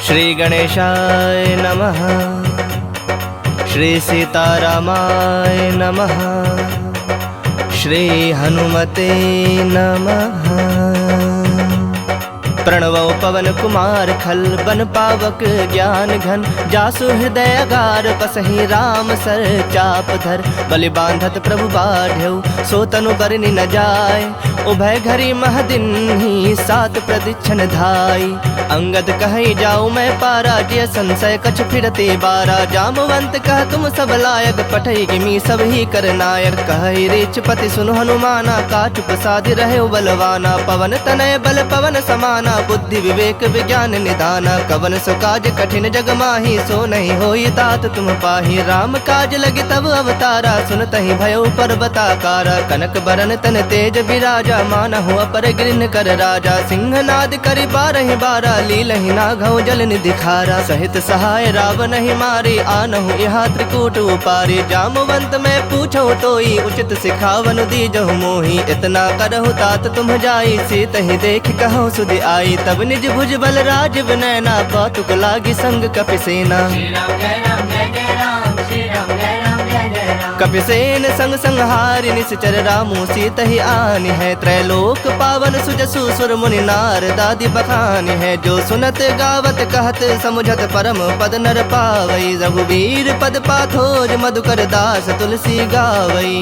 श्री गणेशाय नमः। श्री सीतारामाय नमः। श्री हनुमते नमः। प्रणवो पवन कुमार खल बन पावक ज्ञान घन जासु हृदय अगार बसहि राम सर चाप धर बलि बांधत प्रभु बाढ़ऊ सो तनु बरनि न जाय उभय घरी महदिन ही सात प्रदीक्षण धाई अंगद कहि जाऊँ मैं पारा जिय संशय कछ फिरते बारा जामवंत कह तुम सब लायक पठई गिमी सब ही कर नायक कहि रीच पति सुनु हनुमाना काचु प्रसादि रहे बलवाना पवन तनय बल पवन समाना बुद्धि विवेक विज्ञान निदाना कवन सो काज कठिन जग माही सो नहीं होई तात तुम पाही राम काज लगे तब अवतारा सुनतहि भयो पर्वताकारा कनक बरन तन तेज विराजा मानहु अपर गिरिन कर राजा सिंहनाद करि बारहि बारा लीलहि नाघौ जल निधि खारा सहित सहाय रावण ही मारे आनहु यहाँ त्रिकूट उपारे जामवंत मैं पूछो तोई उचित सिखावन दीजहु मोही इतना करहु तात तुम जाई सीत ही देख कहो सुधि आई तब निज भुज बल राज विनयना कौतुक लागी संग कपिसेना कपिसेन संग संहारि निश्चर रामु सीत ही आनि है त्रैलोक पावन सुजसु सुर मुनि नार दादी बखानि है जो सुनत गावत कहत समुझत परम पद नर पावई रघुवीर पद पाथोज मधुकर दास तुलसी गावई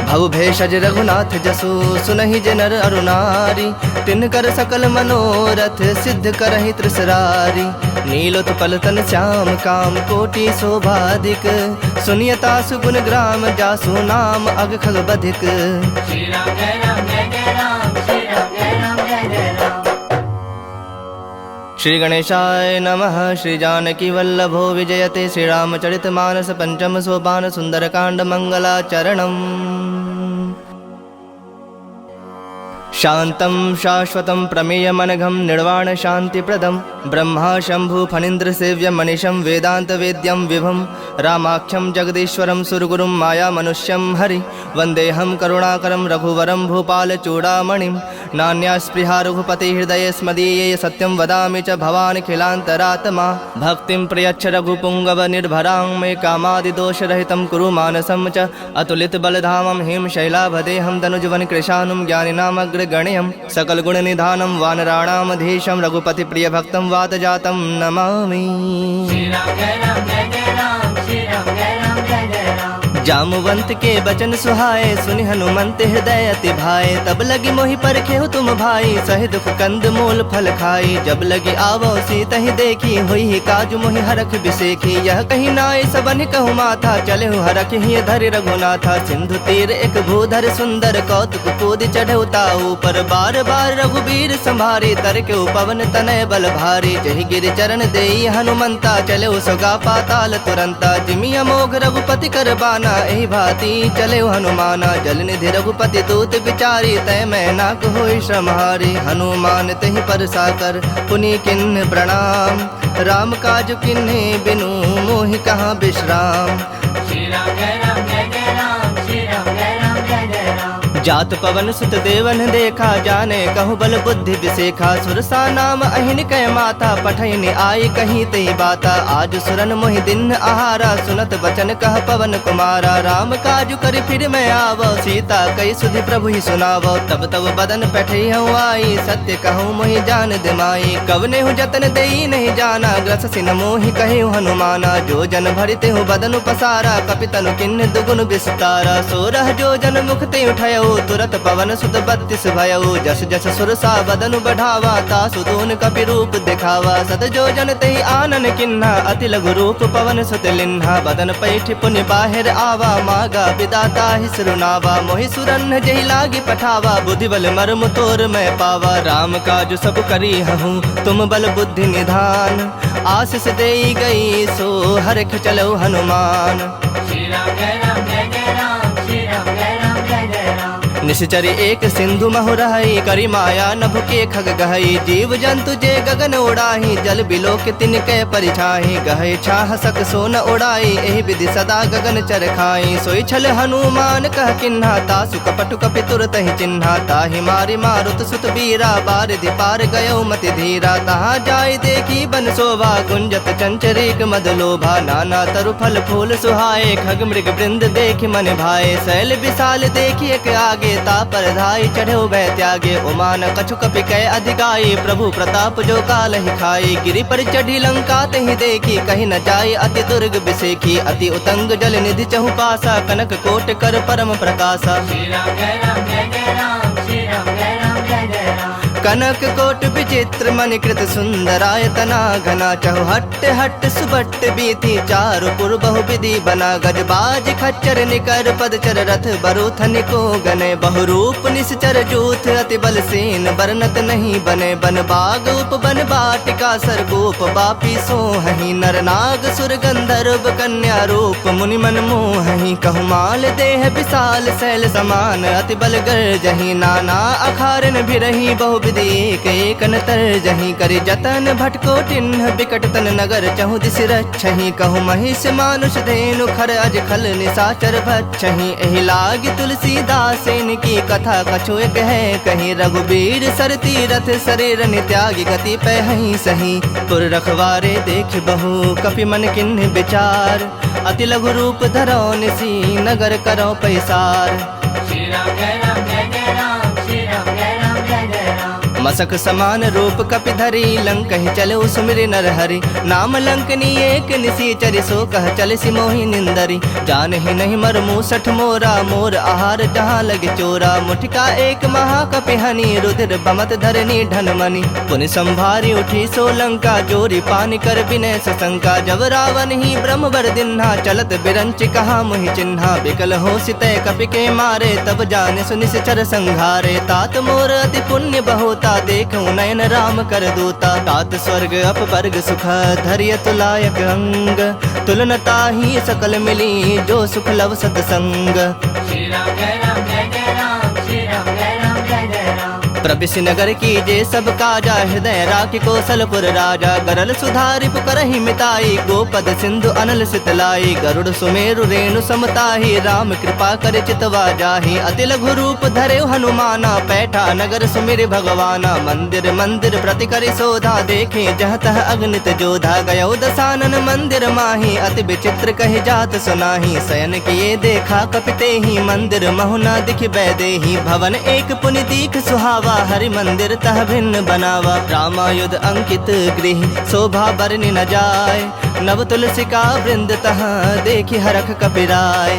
भव भेषज रघुनाथ जसु सुनहि जनर अरुनारी तिनकर सकल मनोरथ सिद्ध करहि त्रिसरारी नीलोत्पल तन श्याम काम कोटि शोभाधिक सुनियता सुगुण ग्राम जासु नाम अग खग बधिक। श्री राम जय राम जय जय राम श्री राम जय राम जय जय राम। श्री गणेशाय नमः। श्री जानकी वल्लभो विजयते श्री रामचरित मानस पंचम सोपान सुंदरकांड मंगलाचरणम्। शांतं शाश्वतं प्रमेयमनघं निर्वाण शांतिप्रदं ब्रह्मा शंभु फणीन्द्र सेव्य मनीषं वेदांत वेद्यं विभुं रामाख्यं जगदीश्वरं सुरगुरुं माया मनुष्यं हरि वंदेहं करुणाकरं रघुवरं भूपाल चूड़ामणिं नान्या स्पृहा रघुपति हृदये स्मदीये सत्यं वदामि च भवानिखिलान्तरात्मा भक्तिं प्रयच्छ रघुपुंगव निर्भरां मे कामादिदोषरहितं कुरु मानसं च अतुलित बलधामं हिम शैलाभदेहं तनुजवन कृशानुं ज्ञानिनामग्रगण्यं सकल गुण निधानं वानराणामधीशं रघुपति प्रिय भक्तं वातजातं नमामि। श्री राम जय राम जय जय राम श्री राम जय राम जय जय राम। जामवंत के बचन सुहाए सुनि हनुमंत हृदय अति भाए तब लगी मोहि परखेहु तुम भाई सहि दुख कंद मूल फल खाई जब लगी आवो सीत ही देखी हुई ही काजु मोहि हरख बिसेखी यह कहीं नाय सबन कहु माथा चले हरख ही धरि रघुनाथा सिंधु तीर एक भूधर सुंदर कौतुक कूद चढ़ऊ ताऊ पर बार बार रघुबीर संभारी तर के पवन तनय बल भारी जहि गिर चरण देई हनुमंता चले सोगा पाताल तुरंता जिमि अमोघ रघुपति कर बाना एहि भांति चले हनुमाना जल निधि रघुपति दूत विचारी तय मैं नाक होई श्रमहारी हनुमान तहि पर साकर पुनि किन्ह प्रणाम राम काज किन्हे बिनु मोहि कहाँ विश्राम। श्री राम जय राम जय जय राम श्री राम जय राम जय जय राम। जात पवन सुत देवन देखा जाने कहु बल बुद्धि विसेखा सुरसा नाम अहिन कै माता पठैन आई कहीं तई बाता आज सुरन मोहि दिन आहारा सुनत बचन कह पवन कुमारा राम काजु कर फिर मैं आवो सीता कई सुधि प्रभु ही सुनावो तब तब बदन पैठई हूँ आई सत्य कहूँ मोहि जान दिमाई कवने हूँ जतन देई नहीं जाना ग्रस सिन मोहि कहे हनुमाना जो जन भरिते हूँ बदन पसारा कपितनु किन्न दुगुन विस्तारा सोरह जो जन मुख ते उठयो तुरत पवन सुत 32 भयऊ जस जस सुरसा बदनु बढ़ावा तासु दून कपि रूप दिखावा सत जो जन तहि आनन किन्हा अति लघु रूप पवन सुत लिन्हा बदन पैठ पुनि बाहिर आवा मागा विदाता ही सुरनावा मोहि सुरन जहि लागी पठावा बुद्धि बल मर्म तोर मैं पावा राम काज सब करी हूँ तुम बल बुद्धि निधान आशीष देई गई सो हरख चलो हनुमान। श्री राम जय राम जय जय राम श्री राम जय राम जय जय राम। निश्चर एक सिंधु महु रहई, करी माया नभ के खग गहई। जीव जंतु जे गगन उड़ाही, जल बिलो के तिनके परिछाही। गहे छाह सक सोन उड़ाई, एहि विधि सदा गगन चर खाई। सोई छल हनुमान कह किन्हा, तासु कपटु कपि तुरत ही चिन्हा। ताहि मारि मारुत सुत बीरा, बारिधि पार गयो मति धीरा। तहाँ जाय देखी बन शोभा, गुंजत चंचरीक मद लोभा। नाना तरु फल फूल सुहाए, खग मृग वृंद देखि मन भाए। शैल विशाल देखि एक आगे, तापर धाई चढ़ो भय त्यागे। उमान कछु कपि कै अधिकाई, प्रभु प्रताप जो काल ही खाई। गिरि पर चढ़ी लंका तहि देखी, कहीं न जाय अति दुर्ग बिसेखी। अति उतंग जल निधि चहु पासा, कनक कोट कर परम प्रकाशा। श्री राम जय राम जय जय राम, श्री राम जय राम जय जय राम। कनक कोट विचित्र मणिकृत सुंदरायतना घना। चहु हट्ट हट्ट सुबट्ट बीथी, चारु पुर बहु विधि बना। गजबाज खच्चर निकर पदचर, रथ बरूथन को गने। बहुरूप निश्चर जूथ, अति बल सेन बरनत नहीं बने। बन बाग उप बन बाटिका, सरगोप बापी सोहहि। नर नाग सुर गंधर्व कन्या रूप, मुनि मन मोहहि। कहु माल देह विशाल शैल समान, अति बल गर्जहि। नाना अखारन भिरहि, बहु विधि एक एक नतर जहीं। करि जतन भटको टिन्ह, बिकट तन नगर चहु दिस रक्षहि। कहु महिष मानुष धेनु, खर अज खल निशाचर भक्षहि। एहि लागी तुलसीदासेन की कथा, कछु एक है कहीं। रघुबीर सर तीरथ शरीर नित्यागी, गति पहहि सही। पुर रखवारे देख बहु, कपि मन किन्ह विचार। अति लघु रूप धरो निसी, नगर करो पैसार। श्री राम जय राम जय जय राम, श्री राम जय राम जय जय राम। मसक समान रूप कपि धरी, लंक ही चले सुमिरि नर हरि। नाम लंकनी एक निसीचरि, सो कह चल सिमोहि निंदरी। जान ही नहीं मर मूसठ मोरा, मोर आहार जहाँ लगे चोरा। मुठिका एक महाकपि हनि, रुधिर बमत धरनी ढनमनि। पुनि संभारी उठी सो लंका, जोरी पानी कर विनय सशंका। जब रावण ही ब्रह्म वर दिन्हा, चलत बिरंच कहा मुहि चिन्हा। बिकल हो सितय कपि के मारे, तब जाने सुनिश्चर संघारे। तात मोर अति पुण्य बहुता, देखूं नयन राम कर दूता। तात स्वर्ग अपवर्ग सुख, धैर्य तुलायक अंग। तुलनता ही सकल मिली, जो सुख लव सतसंग। श्री राम जय राम जय जय राम, श्री राम जय राम जय जय राम। प्रविश नगर की जे सब काजा, हृदय राखि कौशलपुर राजा। गरल सुधारि पुकरहि मिताई, गोपद सिंधु अनल सितलाई। गरुड़ सुमेरु रेणु समताहि, राम कृपा कर चितवा जाहि। अति लघु रूप धरे हनुमाना, पैठा नगर सुमिर भगवाना। मंदिर मंदिर प्रति करि शोधा, देखे जह तह अगणित जोधा। गयो दसानन मंदिर माही, अति विचित्र कहि जात सुनाही। शयन किए देखा कपिते ही, मंदिर महु न दिखि बैदेही। भवन एक पुनि दीख सुहावा, हरि मंदिर तह भिन्न बनावा। रामायुध अंकित गृह, शोभा बरनि न जाय। नव तुलसी का वृंद, तह देखि हरख कपिराय।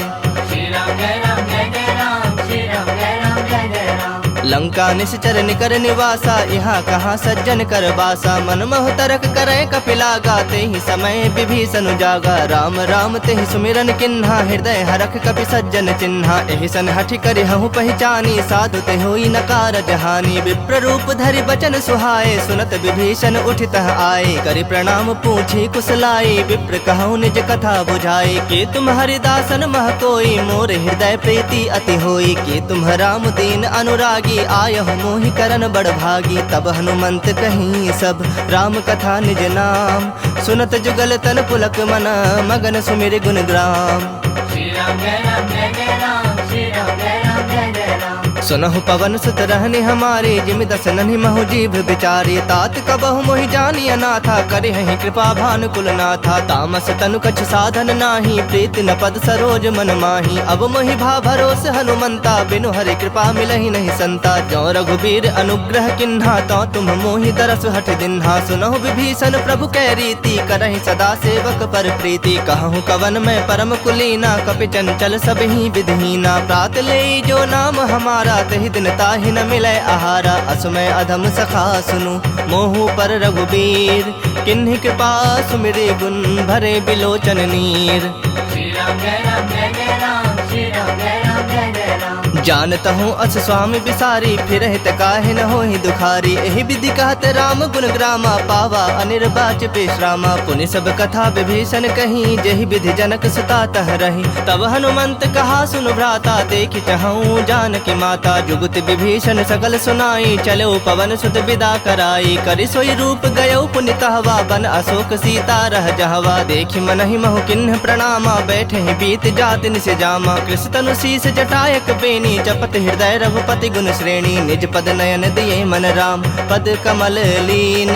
श्री राम जय राम जय जय राम, श्री राम जय राम जय जय राम। लंका निश्चर निकर निवासा, यहाँ कहाँ सज्जन कर बासा। मन मोह तरक करे कपिलागा, ते ही समय विभीषण जागा। राम राम ते ही सुमिरन किन्हा, हृदय हरख कपि सज्जन चिन्हा। एहि सन हठि करि हहु पहचानी, साधु ते होई न कारज हानि। विप्र रूप धरि बचन सुहाए, सुनत विभीषण उठितः आए। करि प्रणाम पूछी कुशलाई, विप्र कहु निज कथा बुझाई। के तुम हरिदासन मह कोई, मोर हृदय प्रीति अति होई। के तुम राम दीन अनुरागी, आयहु मोहि करन बड़ भागी। तब हनुमंत कहीं सब, राम कथा निज नाम। सुनत जुगल तन पुलक मन, मगन सुमिर गुण ग्राम। श्री राम जय राम जय जय राम, श्री राम जय राम जय जय राम। सुनहु पवन सुत रहनि हमारे, जिमि दस नन्हि महु जीभ बिचारी। तात कबहु मोहि जानी अनाथा, करिहहि कृपा भानुकुल नाथा। तामस तनु कछ साधन नाही, प्रीति न पद सरोज मन माही। अब मोहि भा भरोस हनुमंता, बिनु हरि कृपा मिलहि नहीं संता। जो रघुबीर अनुग्रह किन्हा, तो तुम मोहि दरस हठ दिन्हा। सुनहु विभीषण प्रभु कै रीति, करहि सदा सेवक पर प्रीति। कहूँ कवन मैं परम कुलीना, कपि चंचल सब ही विधहीना। प्रात ले जो नाम हमारा, तहि दिन ताहि न मिलै आहारा। असमय अधम सखा सुनु, मोहु पर रघुबीर। किन्हि कृपा सुमिरि गुण, भरे बिलोचन नीर। श्री राम जय राम जय जय राम, श्री राम जय राम जय जय राम। जानत हूँ अस स्वामी बिसारी, फिर हित काहे न होहि दुखारी। एहि विधि कहत राम गुण ग्रामा, पावा अनिर्वाच पेशरामा। पुनि सब कथा विभीषण कही, जेहि विधि जनक सुता तह रही। तब हनुमंत कहा सुन भ्राता, देखि चहूँ जानकी माता। जुगुत विभीषण सकल सुनाई, चलो पवन सुत विदा कराई। करि सोई रूप गयो पुनि तहवा, बन अशोक सीता रह जहवा। देखि मनहि महु किन्ह प्रणामा, बैठे ही बीत जात निस जामा। कृष तनु शीस जटायक बेनी, जपत हृदय रघुपति गुण श्रेणी। निज पद नयन दिए मन राम, पद कमल लीन।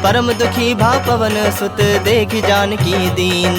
परम दुखी भा पवन सुत, देखि जानकी दीन।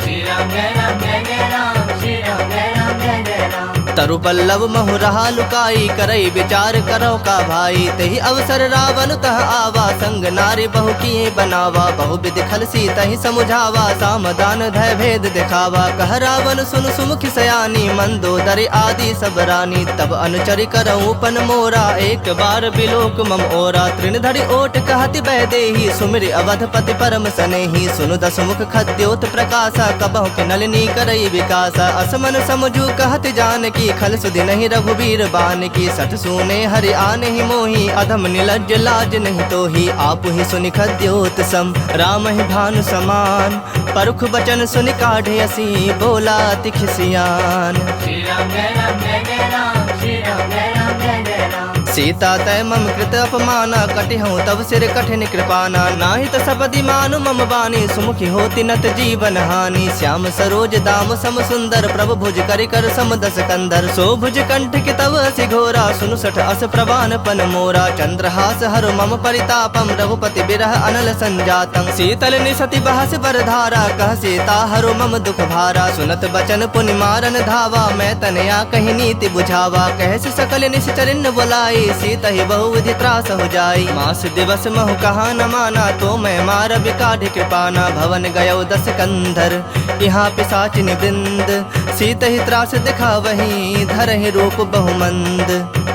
श्री राम जय राम जय जय राम, श्री राम जय राम जय जय राम। तरु पल्लव महु रहा लुकाई, करई विचार करो का भाई। तेहि अवसर रावण तह आवा, संग नारी बहु किए बनावा। बहु विधि खल सी तहि समुझावा, सामदान धय भेद दिखावा। कह रावण सुन सुमुखी सयानी, मंदोदरी आदि सब रानी। तब अनुचरि करऊँ पन मोरा, एक बार बिलोक मम ओरा। तृण धरि ओट कहति बह देहि, सुमिरि अवधपति परम सनेहि। सुनु दस मुख खद्योत प्रकाशा, कबहु के नलिनी करई विकासा। असमन समझू कहत जानकी, खल सुधि नहीं रघुबीर बान की। सठ सूने हरि आने ही मोही, अधम निलज्ज लाज नहीं तोही। आप ही सुनि खद्योत सम, राम ही भानु समान। परुख बचन सुनि काढ़े असी, बोला अति खिसियान। श्री राम जय राम जय जय राम, श्री राम जय राम जय जय राम। सीता तय मम कृत अपमाना, कटिहूँ तब सिर कठिन कृपाना। नाहि त सपदि मानु मम बानी, सुमुखी होति नत जीवन हानि। श्याम सरोज दाम सम सुंदर, प्रभु भुज करि कर सम दस कंधर। सो भुज कंठ के तव असि घोरा, सुनु सठ अस प्रवान पन मोरा। चंद्रहास हरु मम परितापम, रघुपति बिरह अनल संजातम। शीतल निसति बहस बरधारा, कह सीता हरु मम दुख भारा। सुनत बचन पुनि मारन धावा, मैं तनया कहि नीति बुझावा। कहस सकल निश्चरिन बुलाई, सीता ही बहु विधि त्रास हो जाई। मास दिवस महु कहा न माना, तो मैं मार बिकाढ़ कृपाना। भवन गयो दस कंधर, यहाँ पिशाचिनी वृंद। सीता ही त्रास दिखा वही, धरहि रूप बहुमंद।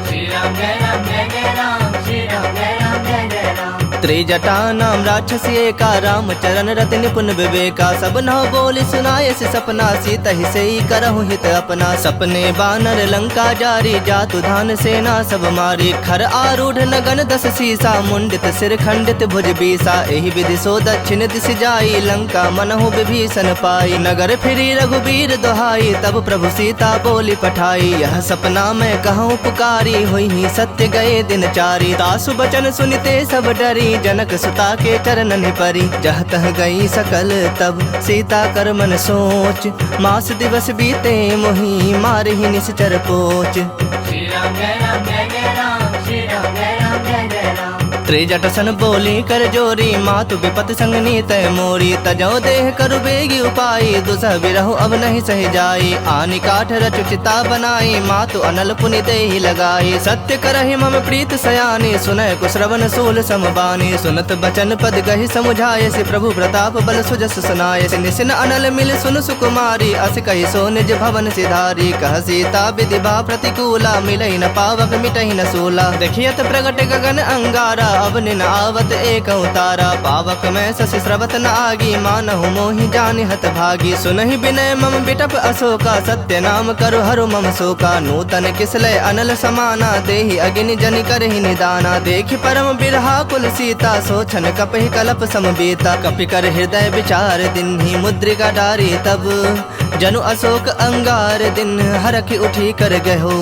श्री राम जय राम जय जय राम, श्री राम जय राम जय जय राम। त्रिजटा नाम राक्षसी एका, राम चरण रति निपुण विवेका। सब नौ बोली सुनाए से सपना, सीता ही से ही करहु हित अपना। सपने बानर लंका जारी, जातु धान सेना सब मारी। खर आरूढ़ नगन दस सीसा, मुंडित सिर खंडित भुज बीसा। एहि विधि सो दक्षिण दिश जाई, लंका मनहु विभीषण पाई। नगर फिरी रघुबीर दोहाई, तब प्रभु सीता बोली पठाई। यह सपना मैं कहूँ पुकारी, हुई ही सत्य गए दिन चारी। तासु बचन सुनिते सब डरी, जनक सुता के चरणन परी। जह तह गई सकल तब, सीता कर मन सोच। मास दिवस बीते मोही, मारहि निश्चर पोच। श्री राम जय राम जय जय राम, श्री राम जय राम जय जय राम। त्रिजट सन बोली कर जोरी, मातु विपत संग नीत मोरी। तजो देह करु बेगी उपाई, दुसह बिरहु अब नहीं सह जाई। आनि काठ रचु चिता बनाई, मातु अनल पुनि देहि लगाई। सत्य करहि मम प्रीत सयानी, सुनय कुश्रवण सूल समबानी। सुनत बचन पद गहि समुझाय, से प्रभु प्रताप बल सुजस सुनाय। से निसिन अनल मिल सुन सुकुमारी, अस कहि सो निज भवन सिधारी। कह सीता विधि बा प्रतिकूला, मिलहि न पावक मिटहि न सूला। देखियत प्रगट गगन अंगारा, अब निन आवत एक उतारा। पावक में शशि स्रवत न आगी, मानहु मोहि जानि हत भागी। सुनहि विनय मम बिटप अशोका, सत्य नाम करु हरु मम शोका। नूतन किसलय अनल समाना, देहि अग्नि जनि करहि निदाना। देखि परम बिरहा कुल सीता, सोचन कपहि कलप समबीता। कपि कर हृदय विचार दिन्हि, मुद्रिका डारी तब। जनु अशोक अंगार दिन, हरखि उठी कर गहो।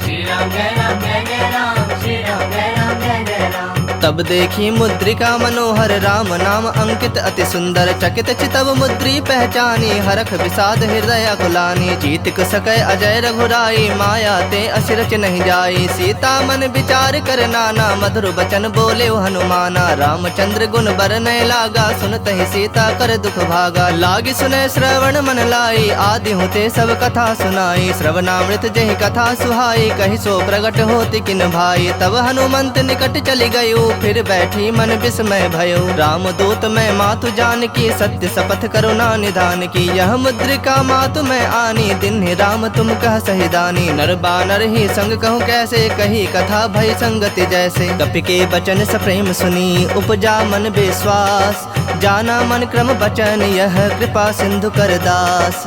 श्री राम जय राम जय जय राम, श्री राम जय राम जय जय राम। तब देखी मुद्रिका मनोहर, राम नाम अंकित अति सुंदर। चकित चितव मुद्री पहचानी, हरख विषाद हृदय अकुलानी। जीत सकै अजय रघुराई, माया ते असिरच नहीं जाई। सीता मन विचार कर नाना, मधुर बचन बोले हनुमाना। रामचंद्र गुण बरनय लागा, सुनत ही सीता कर दुख भागा। लागी सुनय श्रवण मन लाई, आदि होते सब कथा सुनाई। श्रवणामृत जहि कथा सुहाई, कहि सो प्रगट होति किन भाई। तब हनुमंत निकट चली गयो, फिर बैठी मन विस्मय भयो। राम दूत मैं मातु जानकी, सत्य शपथ करुणा निधान की। यह मुद्रिका मातु मैं आनी, दिन राम तुम कह सहिदानी। नर बानर ही संग कहूँ कैसे, कही कथा भय संगति जैसे। कपि के बचन सप्रेम सुनी, उपजा मन विश्वास। जाना मन क्रम बचन, यह कृपा सिंधु कर दास।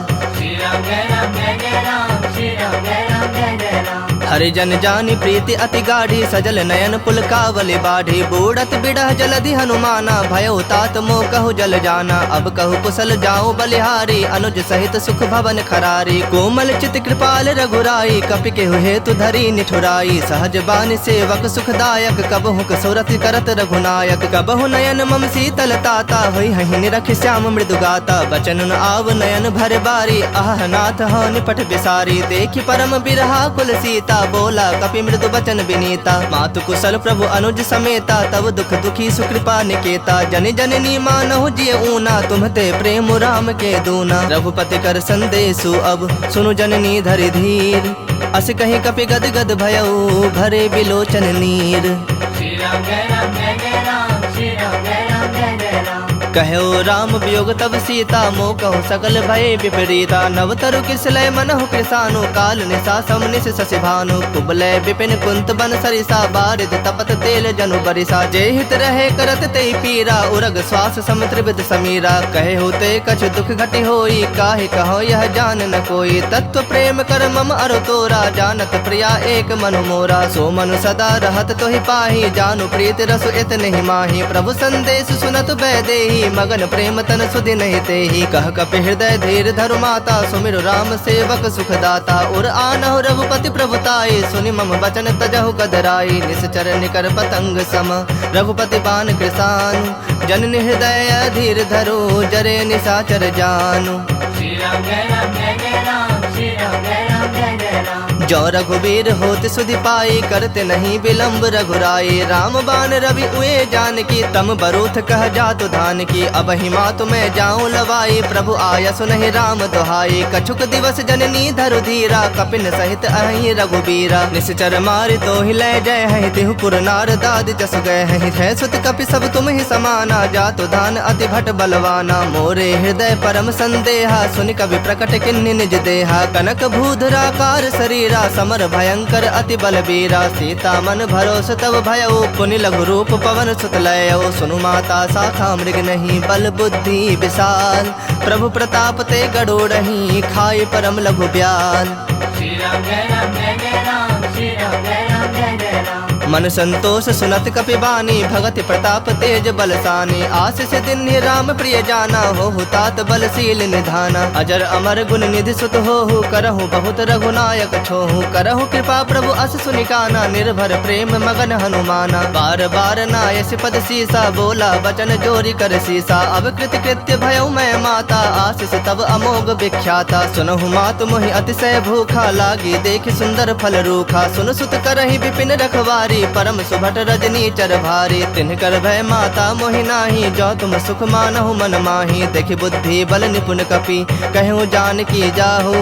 Shri Ram Jai Ram Jai Jai Ram Shri Ram Jai Ram Jai Jai Ram हरिजन जानी प्रीति अति गाढ़ी सजल नयन पुल कावल बाढ़ी बूढ़त बिड़ह जलधि हनुमाना भयो तात मोह कहु जल जाना अब कहु कुशल जाऊं बलिहारी अनुज सहित सुख भवन खरारी कोमल चित कृपाल रघुराई कपि के हेतु धरी निठुराई सहज बानि सेवक सुखदायक कबहु कसुरत करत रघुनायक कबहु नयन मम शीतल ताता होई हहि निरख श्याम मृदु गाता बचन न आव नयन भर बारी आह नाथ हो निपट बिसारी देखि परम बिरहा कुल सीता बोला कपि मृदु बचन विनीता मातु कुशल प्रभु अनुज समेता तब दुख दुखी सुकृपा निकेता जन जननी मानहु जिय ऊना तुम्हते प्रेम राम के दूना रघुपति कर संदेशु अब सुनु जननी धरि धीर अस कहीं कपि गद गद भयउ भरे बिलोचन नीर Shri Ram Jai Ram Jai Jai Ram Shri Ram Jai Ram Jai Jai Ram कहो राम वियोग तब सीता मोह कहु सकल भय विपरीता नव तरु किसलय मनहु कृसानु काल निशा समनिस शशि भानु कुबलय विपिन कुंत बन सरिसा बारिद तपत तेल जनु बरिसा जे हित रहे करत ते पीरा उरग श्वास सम त्रिविध समीरा कहे होते कछ दुख घटी होई काहे कहो यह जान न कोई तत्व प्रेम कर मम अरु तोरा जानत प्रिया एक मनु मोरा सो मनु सदा रहत तोहि पाही जानु प्रीत रसु इत नहीं माही प्रभु संदेश सुनत बैदेही मगन प्रेम तन सुधि नहीं तेहि कह कपि हृदय धीर धरु माता सुमिरु राम सेवक सुखदाता उर आनहु रघुपति प्रभुताई सुनि मम बचन तजहु कदराई निश्चर निकर पतंग सम रघुपति बान कृसानु जननि हृदय धीर धरो जरे निशाचर जानु Shri Ram Jai Ram Jai Jai Ram Shri Ram Jai Ram Jai Jai Ram जो रघुवीर होत सुधि पाई करते नहीं विलंब रघुराई राम बान रवि उए जान की तम बरूथ कह जातु धान की अब हिमा तुम्हें जाऊं लवाई प्रभु आया सुनहि राम दुहाई कछुक दिवस जननी धरु धीरा कपिन सहित अहि रघुबीरा निश्चर मारि तो ही लय जय है तिहु पुर नार दाद जस गए है सुत कपि सब तुम ही समाना जातु धान अति भट बलवाना मोरे हृदय परम संदेहा सुनि कवि प्रकट किन्नि निज देहा कनक भूधराकार शरीरा समर भयंकर अति बलबीरा सीता मन भरोस तब भयउ पुनि लघु रूप पवन सुत लयउ सुनु माता शाखा मृग नहीं बल बुद्धि विशाल प्रभु प्रताप ते गड़ोड़हि खाई परम लघु ब्याल Shri Ram Jai Ram Jai Jai Ram Shri Ram Jai Ram Jai Jai Ram मन संतोष सुनत कपि बानी भगति प्रताप तेज बलसानी आशीष दिन राम प्रिय जाना हो तात बलशील निधाना अजर अमर गुण निधि सुत हो करहु बहुत रघुनायक छोहु करहु कृपा प्रभु अस सुनिकाना निर्भर प्रेम मगन हनुमाना बार बार नायस पद सीसा बोला वचन जोरी कर सीसा अब कृत कृत्य भयउ मैं माता आशीष तब अमोघ विख्याता सुनहु मातु मोहि अतिशय भूखा लागी देखि सुंदर फल रूखा सुन सुत करहि विपिन रखवारी परम सुभट रजनी चर भारी तिनकर भय माता मोहि नाही जो तुम सुख मानहु मन माही देखि बुद्धि बल निपुण कपि कहूँ जान की जाहु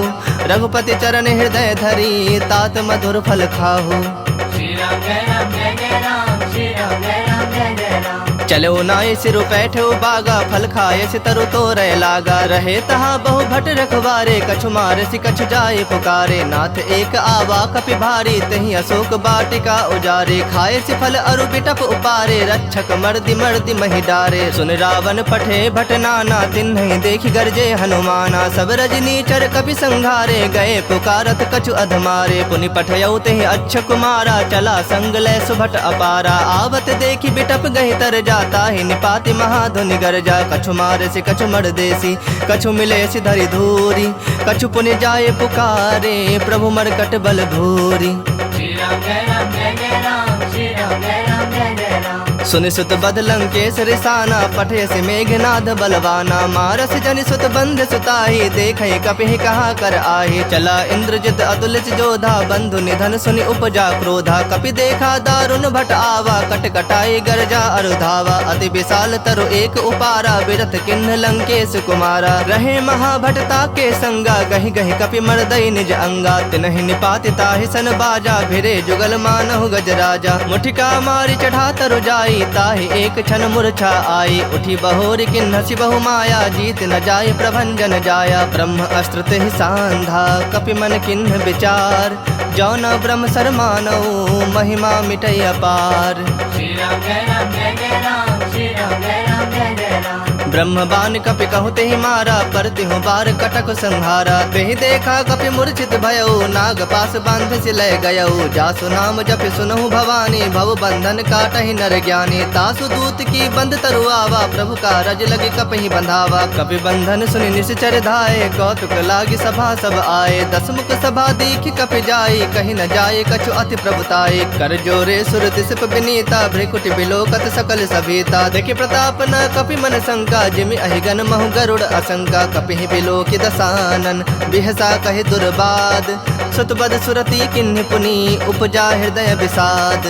रघुपति चरण हृदय धरी तात मधुर फल खाहु Shri Ram Jai Ram Jai Jai Ram Shri Ram Jai Ram Jai Jai Ram चलो नाय सिरु बैठो बागा फल खाए सितरु तोरे लागा रहे तहा बहु भट रखवारे कछु मार सि कछु जाए पुकारे नाथ एक आवा कपि भारी तही अशोक बाटिका उजारे खाए सि फल अरु बिटप उपारे रक्षक मर्दि मर्दि महि डारे सुन रावण पठे भट नाना तिन्हि देखि गरजे हनुमाना सब रजनी चर कपि संघारे गए पुकारत कछु अधमारे पुनि पठयउ तेहि अच्छ कुमारा चला संग लय सुभट अपारा आवत देखि बिटप गहि तर जाता ही निपाति महाधुनि गरजा कछु मारे से कछु मर देसी कछु मिले सि धरि धूरी कछु पुनि जाए पुकारे प्रभु मरकट बल भूरी Shri Ram Jai Ram Jai Jai Ram Shri Ram Jai Ram Jai Jai Ram सुनि सुत बद लंकेश रिसाना पठे से मेघनाद बलवाना मारस जनि सुत बंध सुताही देखे कपि कहा कर आही चला इंद्रजित अतुलित जोधा बंधु निधन सुनि उपजा क्रोधा कपि देखा दारुण भट आवा कट कटाई गरजा अरुधावा अति विशाल तरु एक उपारा बिरथ किन्ह लंकेश कुमारा रहे महाभटता के संगा गहि गहि कपि मर्दई निज अंगा तिनहि निपाति ताहि सन बाजा भिरे जुगल मानहु गजराजा मुठिका मारी चढ़ा तरु जाई ताहि एक क्षण मूर्छा आई उठी बहोर किन्हसि बहु माया जीत न जाय प्रभंजन जाया ब्रह्म अस्त्र तेहि सांधा कपि मन किन्ह विचार जौन ब्रह्म सर मानौ महिमा मिटै अपार Shri Ram Jai Ram Jai Jai Ram Shri Ram Jai Ram Jai Jai Ram ब्रह्म बाण कपि कहते ही मारा, पर तिहु बार कटक संहारा। तेहि देखा कपि मूर्छित भयउ, नाग पास बांध सिलय गयउ। जासु नाम जपि सुनहु भवानी, भव बंधन काटहि नर ज्ञानी। तासु दूत की बंद तरुआवा, प्रभु का रज लगे कपहि बंधावा। कपि बंधन सुनि निश्चर धाये, कौतुक लागी सभा सब आए। दस मुख सभा दीख कपि जाई, कहीं न जाए कछु अति प्रभुताई। कर जोरे सुर दिसप विनीता, भ्रिकुटि बिलोकत सकल सभीता। देखि प्रताप न कपि मन शंका, जिमि अहिगन महु गरुड़ असंका। कपिहि बिलोकि दसानन, बिहसा कहि दुर्बाद। सुतबद सुरति किन्हि पुनि, उपजा हृदय विषाद।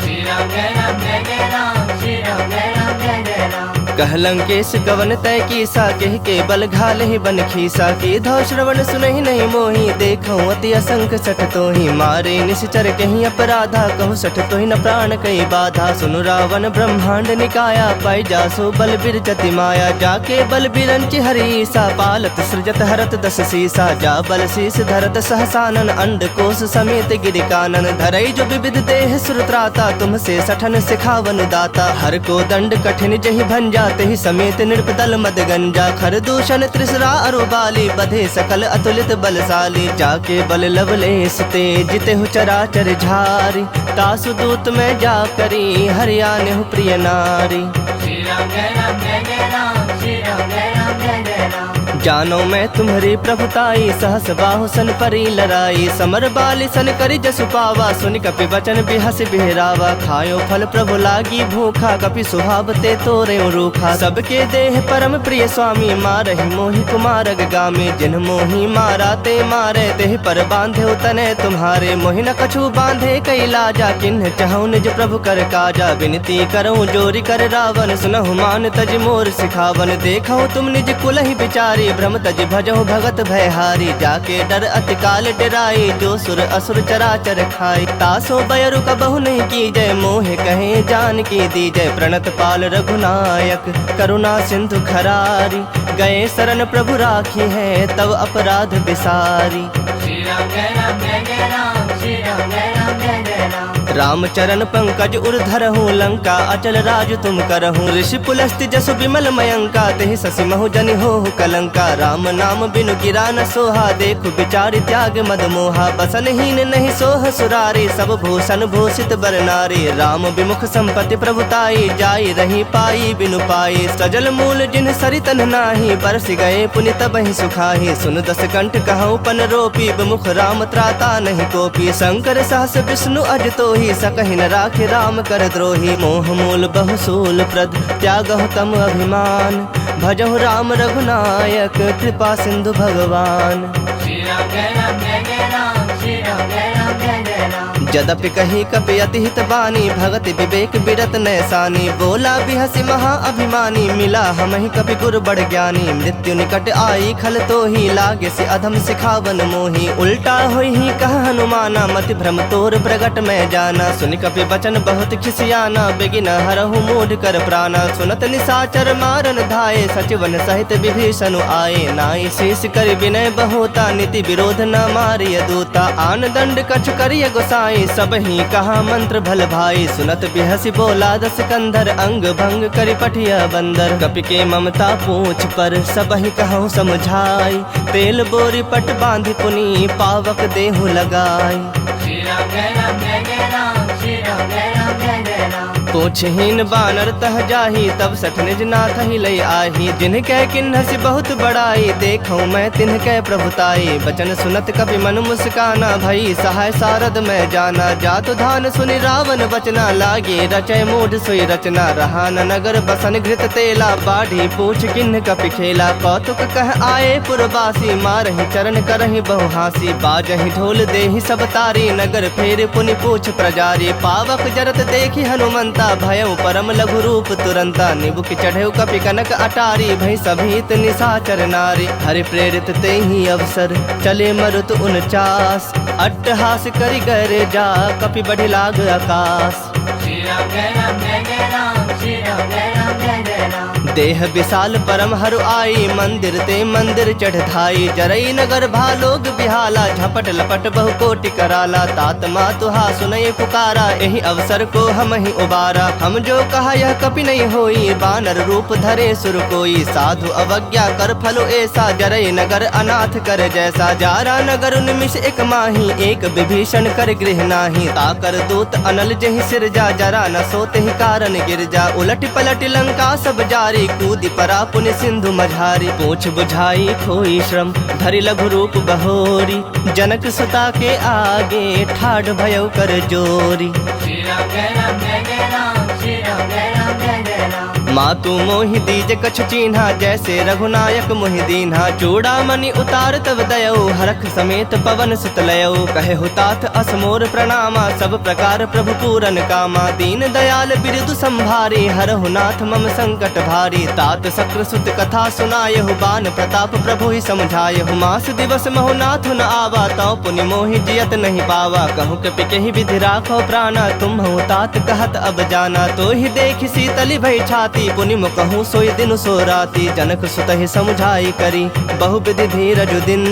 श्री राम जय राम जय जय राम, श्री राम जय राम जय जय राम। कहलंकेश गवन तय कीसा, कह के बल घाल ही बन खीसा। की धौ श्रवण सुनहि नहीं मोही, देखऊं अति असंख सठ तोहि। मारे निश्चर कहीं अपराधा, कहूँ सठ तोहि न प्राण कई बाधा। सुनु रावण ब्रह्मांड निकाया, पाई जासो बल बिरजति माया। जाके बल बिरंचि हरीसा, पालत सृजत हरत दस सीसा। जा बल शीस धरत सहसानन, अंड कोश समेत गिरिकानन। धरई जो विविध देह सुरत्राता, तुमसे सठन सिखावन दाता। हर को दंड कठिन जहि भंजा, ही समेत नृपदल मद गंजा। खर दूषण त्रिसरा अरुबाली, बधे सकल अतुलित बलशाली। जाके बल लवलेस ते, जिते हु चराचर झारी। तासु दूत में जा करी, हरियाणु प्रिय नारी। श्री राम जय राम जय जय राम, श्री राम जय राम जय जय राम। जानो मैं तुम्हारी प्रभुताई, सहस बाहु सन परी लड़ाई। समर बाली सन करी जसु पावा, सुनि कपि वचन बिहस बिहरावा। खायो फल प्रभु लागी भूखा, कपि सुहावते तोरे रूखा। सबके देह परम प्रिय स्वामी, मारहि मोहि कुमारग गामी। जिन मोहि मारा ते मारे, तेहि पर बांधे तने तुम्हारे। मोहि न कछु बांधे कई लाजा, किन्ह चाहूं निज प्रभु कर काजा। विनती करऊं जोरी कर रावण, सुनहु मान तज मोर सिखावन। देखऊं तुम निज कुलहि बिचारी, भ्रम तज भजहु भगत भयहारी। जाके डर अति काल डराई, जो सुर असुर चराचर खाई। तासो बयरु कबहु नहीं की जय, मोहे कहे जान की दी जय। प्रणत पाल रघुनायक, करुणा सिंधु खरारी। गए शरण प्रभु राखी है, तब अपराध बिसारी। श्री राम जय राम जय जय राम, श्री राम जय राम जय जय राम। राम चरण पंकज उर्धरहु, लंका अचल राज तुम करहु। ऋषि पुलस्ति जसु विमल मयंका, तेहि ससि महु जनि होहु कलंका। राम नाम बिनु गिरा न सोहा, देखु विचारि त्याग मद मोहा। बसनहीन नहीं सोह सुरारी, सब भूषण भूषित बर नारी। राम विमुख संपत्ति प्रभुताई, जाई रही पाई बिनु पाई। सजल मूल जिन सरितन नाही, बरस गए पुनि तबहि सुखाही। सुन दस कंठ कहूँ पन रोपी, विमुख राम त्राता नहीं कोपी। शंकर सहस विष्णु अज तोहि, सकहि न राखे राम कर द्रोही। मोह मूल बहुसूल प्रद, त्यागहु तम अभिमान। भजहु राम रघुनायक, कृपा सिंधु भगवान। श्री राम जय राम जय जय राम, श्री राम जय राम जय जय राम। जदपि कही कपि अति हित बानी, भगति विवेक बिरत नैसानी। बोला बिहसि महा अभिमानी, मिला हमहि कपि गुर बड़ ज्ञानी। मृत्यु निकट आई खल तोहि, लागे से अधम सिखावन मोहि। उल्टा होई ही कह हनुमाना, मति भ्रम तोर प्रगट में जाना। सुनि कपि वचन बहुत खिसियाना, बेगिन हरहु मूढ़ कर प्राणा। सुनत निशाचर मारन धाये, सचिवन सहित विभीषण आए। नाई शेष कर विनय बहुता, नीति विरोध न मारिय दूता। आन दंड कछ करिय गोसाई, सब ही कहा मंत्र भल भाई। सुनत बिहसी बोला दस कंधर, अंग भंग करि पठिया बंदर। कपि के ममता पूछ पर, सब ही कहूँ समझाई। तेल बोरी पट बांधि पुनि, पावक देहु लगाई। श्री राम जय राम जय जय राम, श्री राम जय राम जय जय राम। पूछहीन बानर तह जाही, तब सठ निज नाथ ही लई आही। जिनकै किन्हसि बहुत बड़ाई, देखूं मैं तिनकै प्रभुताई। बचन सुनत कपि मन मुस्काना, भई सहाय सारद में जाना। जातु धान सुनि रावण बचना, लागे रचय मूढ़ सोई रचना। रहा न नगर बसन घृत तेला, बाढ़ी पूछ किन्ह कपि खेला। कौतुक कह आए पुरवासी, मारहि चरण करहि बहु हासी। बाजहि ढोल देहि सब तारी, नगर फेर पुनि पूछ प्रजारी। पावक जरत देखि हनुमंता, भयउ परम लघु रूप तुरंता। निबुक चढ़ेउ कपि कनक अटारी, भई सभीत निशाचर नारी। हरि प्रेरित तेहि अवसर, चले मरुत 49। अट्टहास करि गरे जा, कपि बढ़ि लाग आकाश। श्री राम जय राम जय जय राम, श्री राम जय राम जय जय राम। देह विशाल परम हरु आई, मंदिर ते मंदिर चढ़ धाई। जरई नगर भालोग बिहाला, झपट लपट बहु कोटि कराला। तात मातुहा सुनय पुकारा, यही अवसर को हम ही उबारा। हम जो कहा यह कपि नहीं होई, बानर रूप धरे सुर कोई। साधु अवज्ञा कर फलो ऐसा, जरई नगर अनाथ कर जैसा। जारा नगर निमिष एक माही, एक विभीषण कर गृह नाही। ताकर दूत अनल जहि सिरजा, जरा न सोते ही कारण गिरजा। उलट पलट लंका सब जारी, कूदी परा पुण्य सिंधु मझारी। पूछ बुझाई खोई श्रम, धरि लघु रूप बहोरी। जनक सुता के आगे, ठाढ़ भयउ कर जोरी। श्री राम जय राम जय जय राम, श्री राम जय राम जय जय राम। मातु मोहि दीज कछु चीन्हा, जैसे रघुनायक मोहि दीन्हा। चूड़ामणि उतार तब दयऊ, हरख समेत पवन सुत लयऊ। कहे हुतात असमोर प्रणामा, सब प्रकार प्रभु पूरन कामा। दीन दयाल बिरदु संभारी, हरहु नाथ मम संकट भारी। तात सक्र सुत कथा सुनायहु, बान प्रताप प्रभु ही समझायहु। मास दिवस महु नाथ न आवा, तौ पुनि मोहि जियत नहीं पावा। कहूँ कपि केहि विधि राखो प्राणा, तुम हूँ तात कहत अब जाना। तो ही देख शीतली भई छाती, पुनि कहूँ सोई दिन सो राती। जनक सुत ही समझाई करी, बहु विधि धीरज दिन।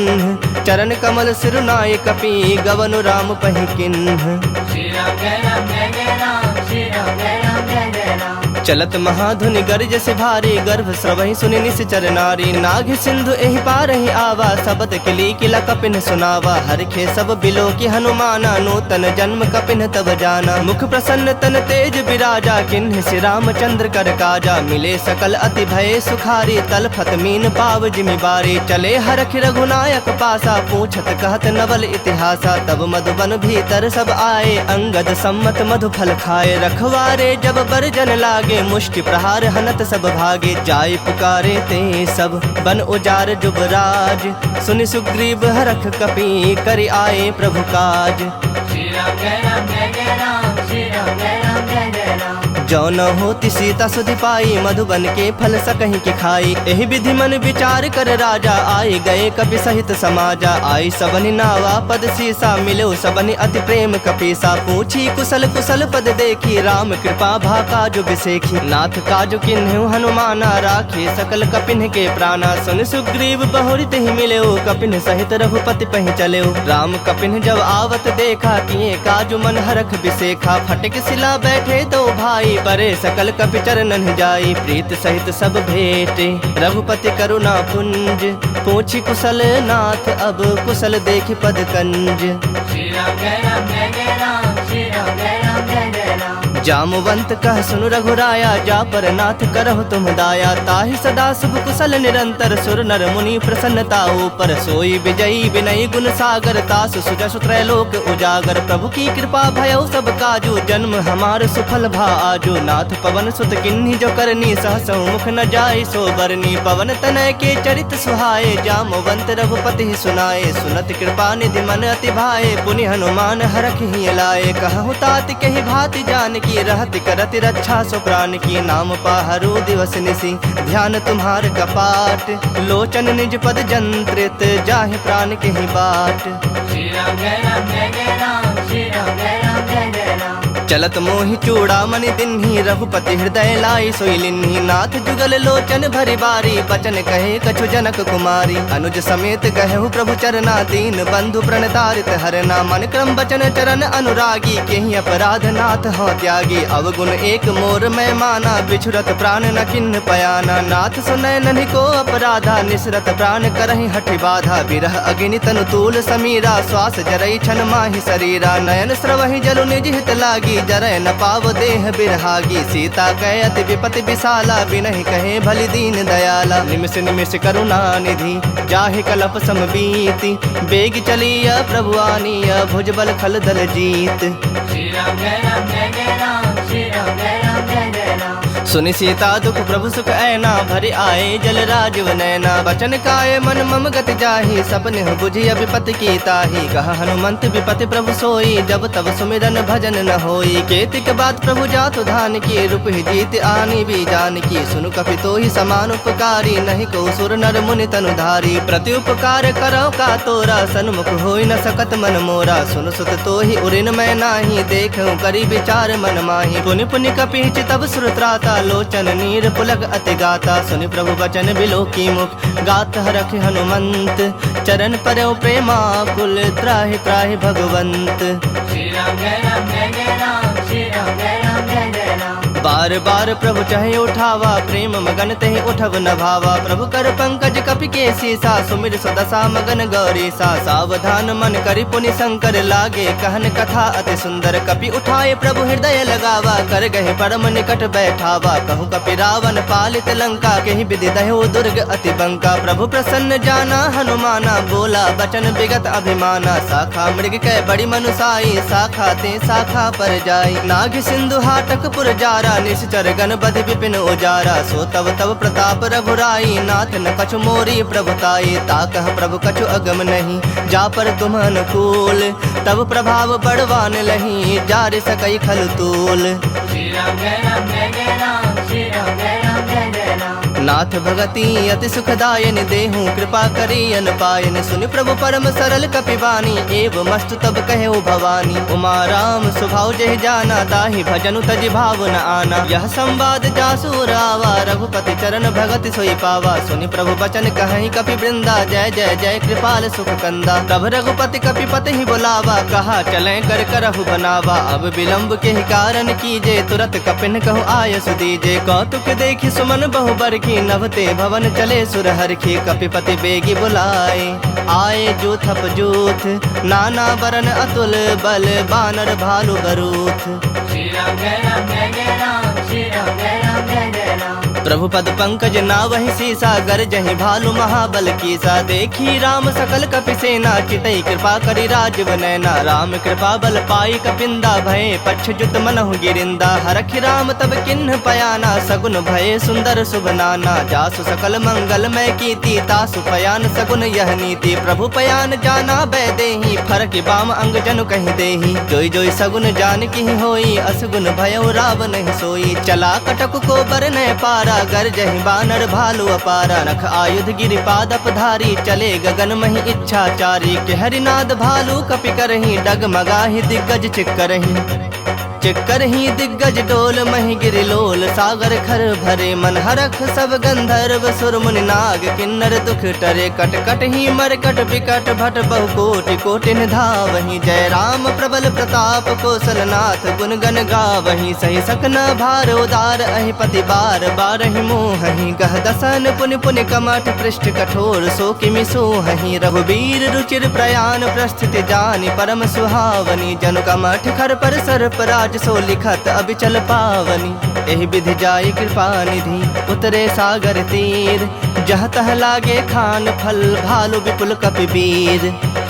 चरण कमल सिरुनाय कपि, गवनु राम पहि किन्ह। श्री राम जय राम जय जय राम, श्री राम जय राम जय जय राम। चलत महाधुनि गर्ज से भारी, गर्भ स्रवहि सुनि निश्चर नारी। नाग सिंधु एहि पारहि आवा, सबद किली किला कपिन सुनावा। हरखे सब बिलो की हनुमाना, नूतन जन्म कपिन तब जाना। मुख प्रसन्न तन तेज विराजा, किन्ह श्री रामचंद्र कर काजा। मिले सकल अति भय सुखारी, तलफत मीन पाव जिमि बारी। चले हरख रघुनायक पासा, पूछत कहत नवल इतिहासा। तब मधुबन भीतर सब आए, अंगद सम्मत मधु फल खाए। रखवारे जब बरजन लागे, मुष्टि प्रहार हनत सब भागे। जाय पुकारे ते सब, बन उजार जुबराज। सुनि सुग्रीव हरख कपि, करि आए प्रभु काज। श्री राम जय राम जय जय राम, श्री राम जय राम जय जय राम। जो न होती सीता सुधि पाई, मधुबन के फल सकहीं के खाई। एहि विधि मन विचार कर राजा, आए गए कपि सहित समाजा। आई सबनि नावा पद सीसा, मिलो सबनि अति प्रेम कपीसा। पूछी कुशल कुशल पद देखी, राम कृपा भा काजु बिसेखी। नाथ काजु किन्हु हनुमाना, राखे सकल कपिन के प्राणा। सुन सुग्रीव बहुरित ही मिलेऊ, कपिन सहित रघुपति पहि चलेऊ। राम कपिन जब आवत देखा, किए काजु मन हरख बिसेखा। फटक सिला बैठे दो भाई, परे सकल कपि चरणन जाई। प्रीत सहित सब भेटे, रघुपति करुणा पुंज। पूछी कुशल नाथ, अब कुशल देखि पद कंज। श्री राम जय राम जय जय राम, श्री राम जय राम जय जय राम। जामवंत कह सुनु रघुराया, जा पर नाथ करहु तुम दाया। ताहि सदा शुभ कुशल निरंतर, सुर नर मुनि प्रसन्नता ऊपर। सोई विजयी विनयी गुण सागर, तास सुजसु त्रैलोक उजागर। प्रभु की कृपा भयउ सब काजू, जन्म हमार सुफल भा आजू। नाथ पवन सुत किन्ही जो करनी, सहसौ मुख न जाय सो बरनी। पवन तनय के चरित सुहाए, जामवंत रघुपति ही सुनाए। सुनत कृपा निधि मन अति भाए, पुनि हनुमान हरख ही लाए। कहु तात कहि भाति जानकी, रहत करत रक्षा सो प्राण की। नाम पाहरु दिवस निसी, ध्यान तुम्हार कपाट। लोचन निज पद जंत्रित, जाहि प्राण के ही बाट। श्री राम जय राम जय जय राम, श्री राम जय राम जय जय राम। चलत मोहि चूड़ामणि दिन्ही, रघुपति हृदय लाई सोई लिन्ही। नाथ जुगल लोचन भरि बारी, बचन कहे कछु जनक कुमारी। अनुज समेत कहु प्रभु चरना, दीन बंधु प्रणतारित हरना। मन क्रम बचन चरण अनुरागी, केहि अपराध नाथ हो त्यागी। अवगुण एक मोर मैं माना, बिछुरत प्राण न किन्ह पयाना। नाथ सुनय नन्हि को अपराधा, निसरत प्राण करहि हठि बाधा। बिरह अग्नि तनु तूल समीरा, श्वास जरई छन माहि शरीरा। नयन स्रवहि जलु निज हित लागी, जरय न पाव देह बिरहागी। सीता कहे अति विपति विशाला, बिनहि कहे भलि दीन दयाला। निमिष निमिष करुणा निधि, जाहि कलप समबीति। बेग चलिया प्रभु आनिया, भुजबल खल दल जीत। श्री राम जय राम जय जय राम, श्री राम जय राम जय जय राम। सुनि सीता दुख प्रभु सुख ऐना, भरि आए जल राजीव नैना। बचन काय मन मम गति जाहि, सपने बुझि विपति की ताहि। कहा हनुमंत विपति प्रभु सोई, जब तब सुमिरन भजन न होई। केतिक बात प्रभु जातु धान की, रूप ही जीत आनी भी जान की। सुनु कपि तोहि समान उपकारी, नहीं को सुर नर मुनि तनु धारी। प्रति उपकार करो का तोरा, सन्मुख होई न सकत मन मोरा। सुन सुत तोहि उरिन मैं नाही, देखूं करी विचार मन माही। पुनि पुनि कपि तब सुर त्राता, लोचन नीर पुलक अति गाता। सुनि प्रभु बचन बिलो की मुख गात हरख हनुमंत। चरण परयो प्रेमाकुल त्राहि त्राहि भगवंत। श्री राम जय राम जय जय राम श्री राम जय राम जय जय राम। बार बार प्रभु चाहे उठावा प्रेम मगन तहि उठब न भावा। प्रभु कर पंकज कपि के सीसा सुमिर सुदशा मगन गौरी सा। सावधान मन करि पुनि शंकर लागे कहन कथा अति सुंदर। कपि उठाए प्रभु हृदय लगावा कर गहे परम निकट बैठावा। कहूँ कपि रावण पालित लंका केहि विधि दह्यो दुर्ग अति बंका। प्रभु प्रसन्न जाना हनुमाना बोला बचन विगत अभिमाना। शाखा मृग कै बड़ी मनुसाई शाखा ते शाखा पर जाई। नाग सिंधु हाटक पुर जारा निश्चर गण बधि विपिन उजारा। सो तब तब प्रताप रघुराई नाथ न कछु मोरी प्रभुताई। ताकह प्रभु कछु अगम नहीं जा पर तुम अनुकूल। तब प्रभाव बड़वान लही जार सकई खल तूल। श्री राम जय राम जय जय राम श्री राम जय राम जय जय राम। नाथ भगति अति सुखदायन देहूँ कृपा करी अन पायन। सुनि प्रभु परम सरल कपिवानी एव मस्तु तब कहे भवानी। उमा राम स्वभाव जहि जाना ताहि भजनु तजि भाव न आना। यह संवाद जासु रावा रघुपति चरण भगति सोई पावा। सुनि प्रभु बचन कहि कपि वृंदा जय जय जय कृपाल सुख कंदा। तब रघुपति कपिपति ही बुलावा कहा चले कर करहु बनावा। अब विलंब के ही कारण कीजे तुरत कपिन कहु आयस दीजे। कौतुक देखि सुमन बहु बरखी नभते भवन चले सुरहरखी। कपिपति बेगी बुलाए आए जूथप जूथ नाना बरन अतुल बल बानर भालु बरूथ। श्री राम जय राम जय जय राम श्री राम जय राम जय जय राम। प्रभु पद पंकज नावहि सीसा गर जहि भालु महाबल कीसा। देखी राम सकल कपि सेना चितई कृपा करि राजव नैना। राम कृपा बल पाई कपिंदा भय पक्ष जुत मनहु गिरिंदा। हरखि राम तब किन्ह पयाना सगुन भय सुंदर शुभ नाना। जासु सकल मंगल मय कीर्ति तासु पयान सगुन यह नीति। प्रभु पयान जाना बै देहि फरक बाम अंग जनु कहि देहि। जोई जोई सगुन जान की होई असगुन भयो राव नहीं सोई। चला कटक को बर न पारा गर जहि बानर भालु अपारा। नख आयुध गिरिपाद अपधारी चले गगन महि इच्छाचारी। के हरिनाद भालु कपि करहि डगमगाहि दिग्गज चिक्कर ही दिग्गज डोल महि गिरिलोल। सागर खर भरे मन हरख सब गंधर्व सुर मुनि नाग किन्नर दुख टरे। कट कट ही मरकट विकट भट बहु कोटि कोटि धावहि। जय राम प्रबल प्रताप कौशलनाथ गुण गण गावहि। सही सकना भार उदार अहि पति बार बारहि मोहहि। गह दसन पुनि पुनि कमठ पृष्ठ कठोर सो किमि सोहहि। रघुबीर रुचिर प्रयाण प्रस्थिति जानि परम सुहावनी। जनु कमठ खर पर सर्प राज सो लिखत अबिचल पावनी। एहि विधि जाय कृपा निधि उतरे सागर तीर। जह तह लागे खान फल भालु विपुल कपि वीर।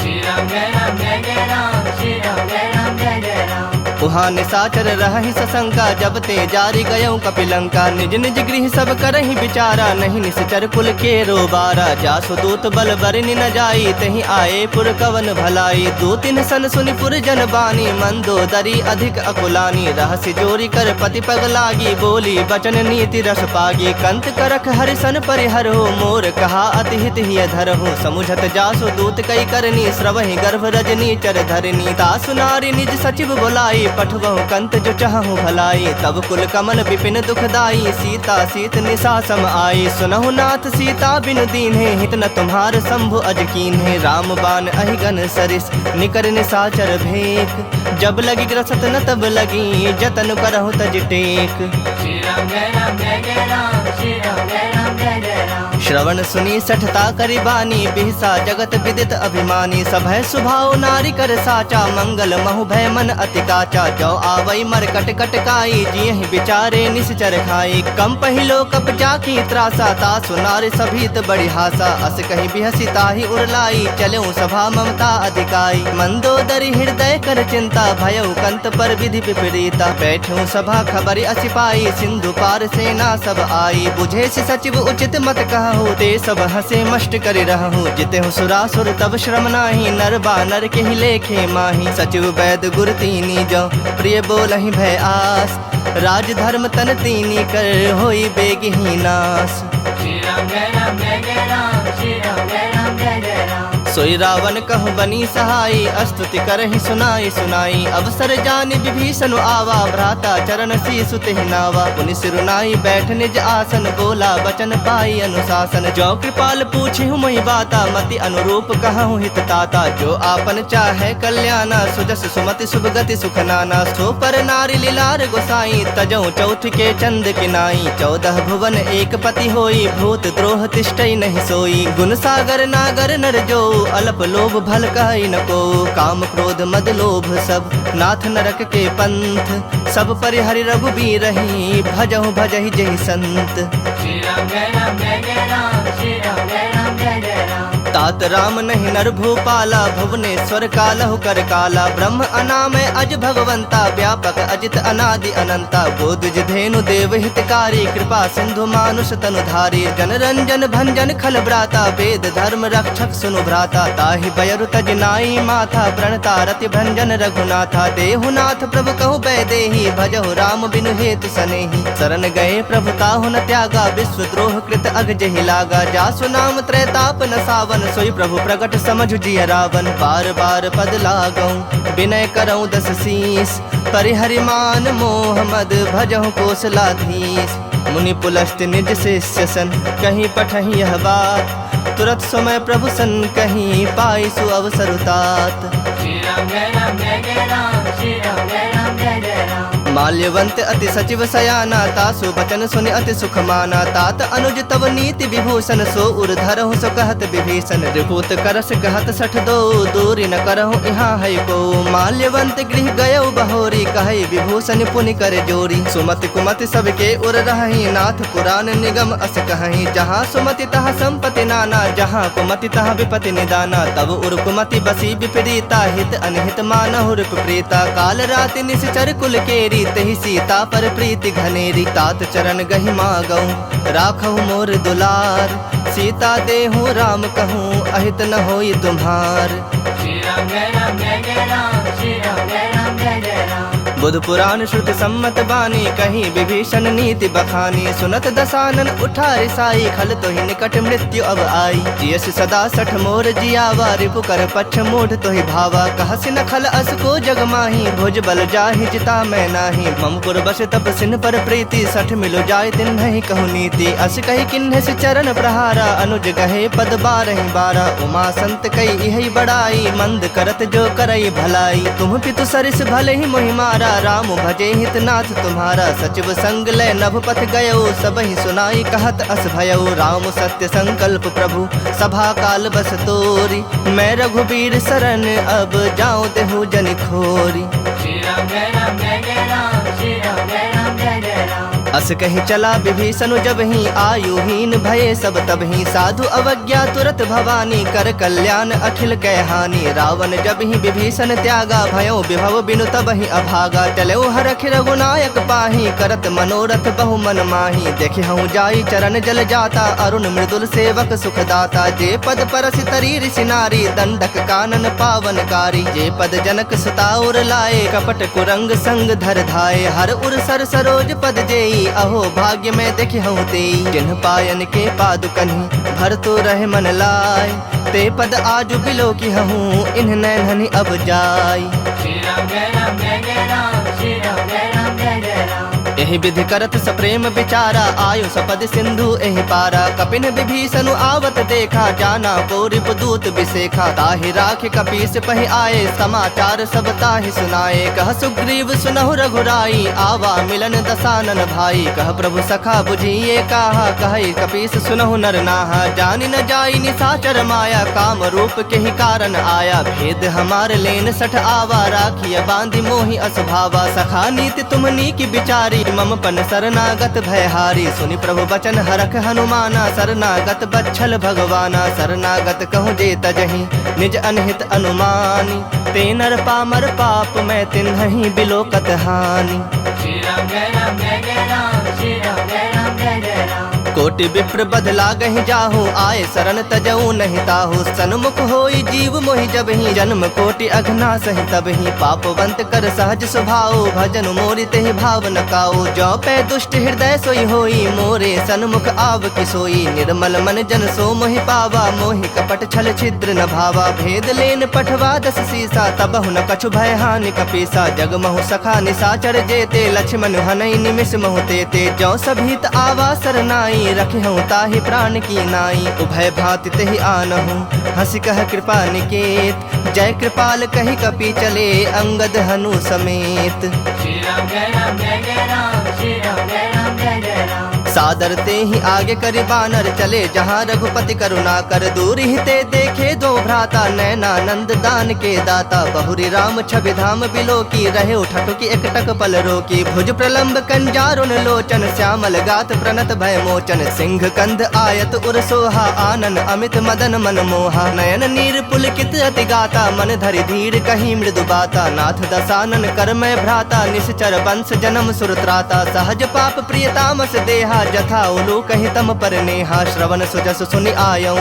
श्री राम जय राम जय जय राम श्री राम जय राम जय जय राम। उहाँ निसाचर रहहि सशंका जब ते जारी गयौ कपिलंका। निज निज गृह सब करहि विचारा नहीं निश्चर कुल के रोबारा। जासु दूत बल बरनि न जाई तहि आए पुर कवन भलाई। दो तीन सन सुनि पुर जन बानी मंदोदरी अधिक अकुलानी। रहस्य जोरी कर पति पग लागी बोली बचन नीति रस पागी। कंत करख हरिसन परिहरो मोर कहा अति हित हिय धरहु। समुझत जासु दूत कई करनी श्रवहि गर्भ रजनी चर धरनी। तासु नारी निज सचिव बुलाई पठवहु कंत जो चाहु भलाई। तब कुल कमन विपिन दुखदाई सीता सीत निशा सम आई। सुनहु नाथ सीता बिनु दीन्हे हित न तुम्हार शंभु अज कीन्हे। राम बाण अहिगन सरिस निकर निशाचर भेक। जब लगी ग्रसत न तब लगी जतन करहु तज टेक। श्री राम जय राम जय जय राम श्री राम जय राम जय जय राम। श्रवण सुनी सठता करि बानी बिहसा जगत विदित अभिमानी। सभय सुभाव नारी कर साचा मंगल महु भय मन अति काचा। जो आवई मर कट कट काई जियहि विचारे निश्चर खाई। कम पहिलो कप जाकी त्रासा तासु नारी सभीत बड़ी हासा। अस कहीं बिहसी ताहि उरलाई चलऊ सभा ममता अधिकाई। मंदोदरी हृदय कर चिंता भयउ कंत पर विधि विपरीता। बैठूं सभा खबरि असिपाई सिंधु पार सेना सब आई। बुझे से सचिव उचित मत कहु ते सब हंसे मष्ट करि रहु। जितेहु सुरासुर तब श्रम नाही नर बानर के ही लेखे माही। सचिव वैद गुर तीनी जो प्रिय बोलहि भय आस। राज धर्म तन तीनी कर होई बेगहि नास। श्री राम जय राम जय जय राम श्री राम जय राम जय जय राम। सोई रावण कहु बनी सहाई, स्तुति करहि सुनाई सुनाई। अवसर जानि विभीषण आवा, भ्राता चरण शीसु तेहि नावा। पुनि सिरुनाई बैठ निज आसन, बोला बचन पाई अनुशासन। जो कृपाल पूछिहु मोहि बाता, मति अनुरूप कहूँ हित ताता। जो आपन चाहे कल्याणा, सुजस सुमति शुभ गति सुख नाना। सो पर नारी लीलार गोसाई, तजौ चौथ के चंद किनाई। 14 भुवन एक पति होई, भूत द्रोह तिष्ठई नहीं सोई। गुण सागर नागर नर जो, अल्प लोभ भल कहि न को। काम क्रोध मद लोभ सब, नाथ नरक के पंथ। सब परिहरि रघुबीर रही, भजहु भजहि जहि संत। श्री राम जय राम जय जय राम, श्री राम जय राम जय जय राम। तात राम नहीं नर भूपाला, भुवनेश्वर कालहु कर काला। ब्रह्म अनामय अज भगवंता, व्यापक अजित अनादि अनंता। गोदुज धेनु देव हितकारी, कृपा सिंधु मानुष तनुधारी। जन रंजन भंजन खल ब्राता, वेद धर्म रक्षक सुनु भ्राता। ताहि बयरु तज नाई माथा, प्रणता रति भंजन रघुनाथा। देहुनाथ प्रभु कहु बैदेही, भजहु राम बिनु हेतु सनेही। शरण गए प्रभु ताहु न त्यागा, विश्व द्रोह कृत अग जहि लागा। जासु नाम त्रैताप न सावन, सोई प्रभु प्रगट समझु जिय रावण। बार बार पद लागऊं, विनय करऊं 10 शीस। परिहरि मान मोह मद, भजहु कोसलाधीश। मुनि पुलस्त निज शिष्य सन, कहीं पठहि यह बात। तुरत समय प्रभु सन कहीं, पाई सु अवसर तात। श्री राम जय राम जय जय राम, श्री राम जय राम जय जय राम। माल्यवंत अति सचिव सयाना, तासु बचन सुनि अति सुख माना। तात अनुज तव नीति विभूषण, सो उर धरहु सो कहत विभीषण। रिपुत करस कहत 62, दूरी न करहु यहाँ है को। माल्यवंत गृह गयउ बहोरी, कहै विभूषण पुनि कर जोरी। सुमति कुमति सबके उर रहहि, नाथ पुराण निगम अस कहहि। जहाँ सुमति तहाँ संपत्ति नाना, जहाँ कुमति तहाँ विपति निदाना। तब उर कुमति बसी विपरीता, हित अनहित मानहु रिप प्रीता। काल राति निश्चर कुल केरी, तहि सीता पर प्रीति घनेरी। तात चरण गहि मागऊं, राखहु मोर दुलार। सीता देहु राम कहूँ, अहित न होई तुम्हार। श्री राम जय राम जय जय राम, श्री राम जय राम जय जय राम। बुध पुराण श्रुति सम्मत बानी, कहीं विभीषण नीति बखानी। सुनत दसानन उठा रिसाई, खल तोहि निकट मृत्यु अब आई। जियस सदा 60 मोर जियावा, रिपु कर पक्ष मूढ़ तोहि भावा। कहसि न खल अस को जग माही, भुज बल जाहि जिता मैं नाही। ममपुर बस तप सिन पर प्रीति, 60 मिलो जाय तिन नहीं कहु नीति। अस कही किन्ह से चरण प्रहारा, अनुज कहे पद 12 उमा संत कई इहि बड़ाई, मंद करत जो करई भलाई। तुम पितु सरिस भले ही मोहि मारा, राम भजे हितनाथ तुम्हारा। सचिव संग लय नभ पथ गयो, सब ही सुनाई कहत अस भयो। राम सत्य संकल्प प्रभु, सभा काल बस तोरी। मैं रघुबीर शरण, अब जाऊं देहु जन खोरी। श्री राम जय राम जय जय राम, श्री राम जय राम जय जय राम। अस कही चला विभीषण जब ही, आयुहीन भये सब तब ही। साधु अवज्ञा तुरत भवानी, कर कल्याण अखिल कह हानि। रावण जब ही विभीषण त्यागा, भयो विभव बिनु तब ही अभागा। चलो हरख रघुनायक पाही, करत मनोरथ बहु मन माही। देखे हूँ जाई चरण जल जाता, अरुण मृदुल सेवक सुखदाता। जे पद परस तरी ऋषि नारी, दंडक कानन पावनकारी। जे पद जनक सुताउर लाए, कपट कुरंग संग धर धाये। हर उर सर सरोज पद जेई, अहो भाग्य में देखि हूँ तेई। जिन्ह पायन के पादुकन्हि, भर तो रहे मन लाय। ते पद आजु बिलो की हूँ, इन्ह नैनहनि अब जाय। श्री राम जय राम जय जय राम, श्री राम जय राम जय जय राम। एहि विधि करत सप्रेम विचारा, आयु सपद सिंधु एहि पारा। कपिन विभीषण आवत देखा, जाना को रिपुदूत विसेखा। ताहि राखि कपीस पहि आए, समाचार सब ताहि सुनाए। कह सुग्रीव सुनहु रघुराई, आवा मिलन दसानन भाई। कह प्रभु सखा बुझिए काहा, कहि कपीस सुनहु नर नाहा। जानि न जाई निशाचर माया, काम रूप के ही कारण आया। भेद हमार लेन 60 आवा, राखिय बांधि मोहि असभावा। सखा नीति तुमनी की विचारी, मम पन शरणागत भयहारी। सुनि प्रभु बचन हरख हनुमाना, शरणागत बच्छल भगवाना। शरणागत कहूँ जे तजहि, निज अनहित अनुमानी। ते नर पामर पाप, मैं तिन्हि बिलोकत हानि। श्री राम जय राम जय जय राम, श्री राम जय राम जय जय राम। कोटि विप्र बदला गहि जाहु, आए शरण तजऊ नहीं ताहु। सन्मुख होई जीव मोहि जबहि, जन्म कोटि अघना सहि तबहि। पापवंत कर सहज स्वभाव, भजन मोरि तेहि भाव न काऊ। जो पै दुष्ट हृदय सोई होई, मोरे सन्मुख आव कि सोई। निर्मल मन जन सो मोहि पावा, मोहि कपट छल छिद्र न भावा। भेद लेन पठवा दस सीसा, तबहु न कछु भय हानि कपीसा। जग महु सखा निशाचर जेते, लक्ष्मण हनई निमिष महु तेते। जो सभीत आवा सरनाई, रखहु ताहि प्राण की नाई। उभय भांति तेहि आनहु, हंसी कह कृपा निकेत। जय कृपाल कहि कपि चले, अंगद हनु समेत। श्री राम जय राम जय जय राम, श्री राम जय राम जय जय राम। सादर ते ही आगे करि बानर चले, जहाँ रघुपति करुणा कर। दूर ही ते देखे दो भ्राता, नैनानंद दान के दाता। बहुरी राम छवि धाम बिलो की, रहे उठटु की एकटक पल रोकी। भुज प्रलंब कंजारुन लोचन, श्यामल गात प्रणत भय मोचन। सिंह कंध आयत उर सोहा, आनन अमित मदन मन मोहा। नयन नीर पुलकित अति गाता, मन धरि धीर कहीं मृदु बाता। नाथ दसानन कर मैं भ्राता, निश्चर वंश जन्म सुरत्राता। सहज पाप प्रिय तामस देहा, जथा उलू कहि तम पर नेहा। श्रवण सुजस सुनि आयऊ,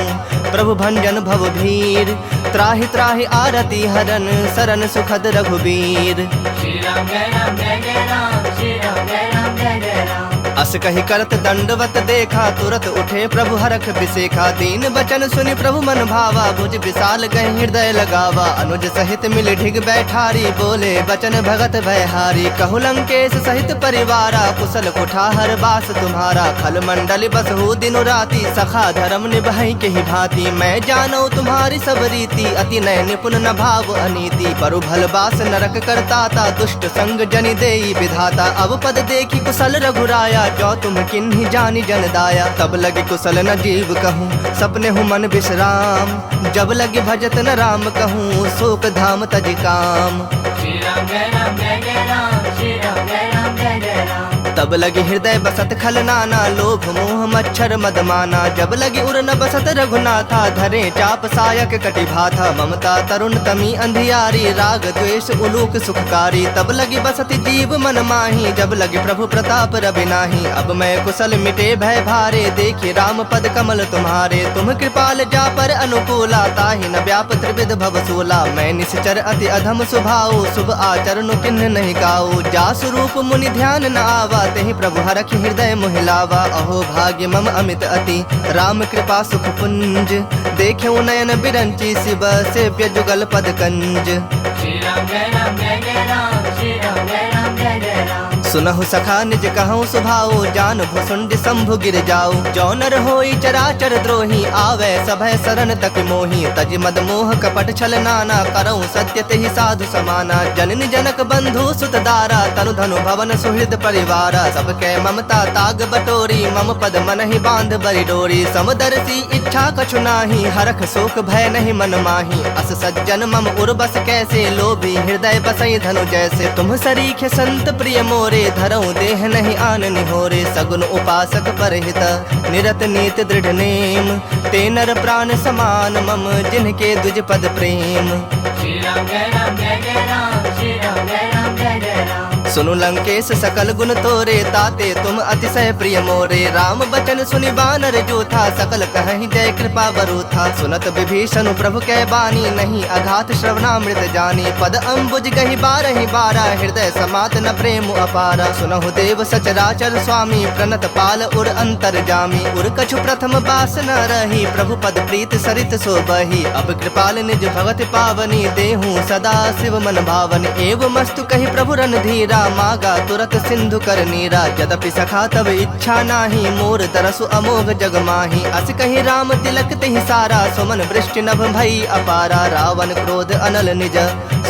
प्रभु भंजन भव भीर। त्राहि त्राहि आरती हरन, सरन सुखद रघुबीर। श्री राम जय राम जय जय राम, श्री राम जय राम जय जय राम। अस कहि करत दंडवत देखा, तुरत उठे प्रभु हरख बिसेखा। दीन बचन सुनि प्रभु मन भावा, भुज विशाल गहि हृदय लगावा। अनुज सहित मिल ढिग बैठारी, बोले बचन भगत भयहारी। कहु लंकेश सहित परिवारा, कुशल कुठार बास तुम्हारा। खल मंडल बसहु दिनु राति, सखा धर्म निभाई के ही भांति। मैं जानौ तुम्हारी सब रीति, अति नय निपुण न भाव अनीति। परु भल बास नरक करताता, दुष्ट संग जनि देई विधाता। अब पद देखी कुशल रघुराया, जो तुम किन्ही जानी जन दाया। तब लगे कुशल न जीव कहूँ, सपने हूँ मन विश्राम। जब लगे भजत न राम कहूँ, शोक धाम तज काम। श्री राम जय राम जय जय राम, श्री राम जय राम जय जय राम। तब लगे हृदय बसत खल नाना, लोभ मोह मच्छर मदमाना। जब लगे उर न बसत रघुनाथा, धरे चाप सायक कटि भाथा। ममता तरुण तमी अंधियारी, राग द्वेष उलूक सुखकारी। तब लगी बसत जीव मन माही, जब लगे प्रभु प्रताप रवि नाही। अब मैं कुशल मिटे भय भारे, देखि राम पद कमल तुम्हारे। तुम कृपाल जा पर अनुकूला, ताहि न व्याप त्रिविध भवसूला। मैं निश्चर अति अधम स्वभाव, शुभ आचरण किन्ह नहीं गाऊ। जा स्वरूप मुनि ध्यान न आवा, तेहि प्रभु हरखि हृदय मोहिलावा। अहो भाग्य मम अमित अति, राम कृपा सुख पुंज। देख्यौ नयन बिरंची, शिव सेव्य जुगल पद कंज। श्री राम जय राम जय जय राम, श्री राम जय राम जय जय राम। सुनहु सखा निज कहूँ सुभाओ, जान भुसुंड शंभु गिर जाओ। जो नर होई चराचर द्रोही, आवे सभय शरण तक मोही। तज मद मोह कपट छल नाना, करऊँ सत्य तेहि साधु समाना। जननी जनक बंधु सुत दारा, तनु धनु भवन सुहृद परिवारा। सबके ममता ताग बटोरी, मम पद मन ही बांध बरि डोरी। समदर्शी इच्छा कछु नाही, हरख शोक भय नहीं मन माही। अस सज्जन मम उर्बस कैसे, लोभी हृदय बसई धनु जैसे। तुम सरीखे संत प्रिय मोरे, धरऊँ देह नहीं आन निहोरे। सगुन उपासक परहित, निरत नीत दृढ़ नेम। ते नर प्राण समान मम, जिनके द्विज पद प्रेम। श्री राम जय राम जय जय राम, श्री राम जय राम जय जय राम। सुनु लंकेश सकल गुण तोरे, ताते तुम अतिशय प्रिय मोरे। राम बचन सुनि बानर जूथा, सकल कहीं जय कृपा बरूथा। सुनत विभीषण प्रभु कै बानी, नहीं अघात श्रवणामृत जानी। पद अम्बुज गहि बारहि बारा, हृदय समात न प्रेम अपारा। सुनहु देव सचराचर स्वामी, प्रणत पाल उर अंतर जामी। उर कछु प्रथम बास न रही, प्रभु पद प्रीत सरित सो बही। अब कृपाल निज भगत पावनी, देहूँ सदा शिव मन भावनी। एवं मस्तु कही प्रभु रणधीरा, मागा तुरत सिंधु कर नीरा। यद्यपि सखा तब इच्छा नाही, मोर तरसु अमोघ जग माही। अस कही राम तिलक तेहि सारा, सुमन वृष्टि नभ भई अपारा। रावण क्रोध अनल निज,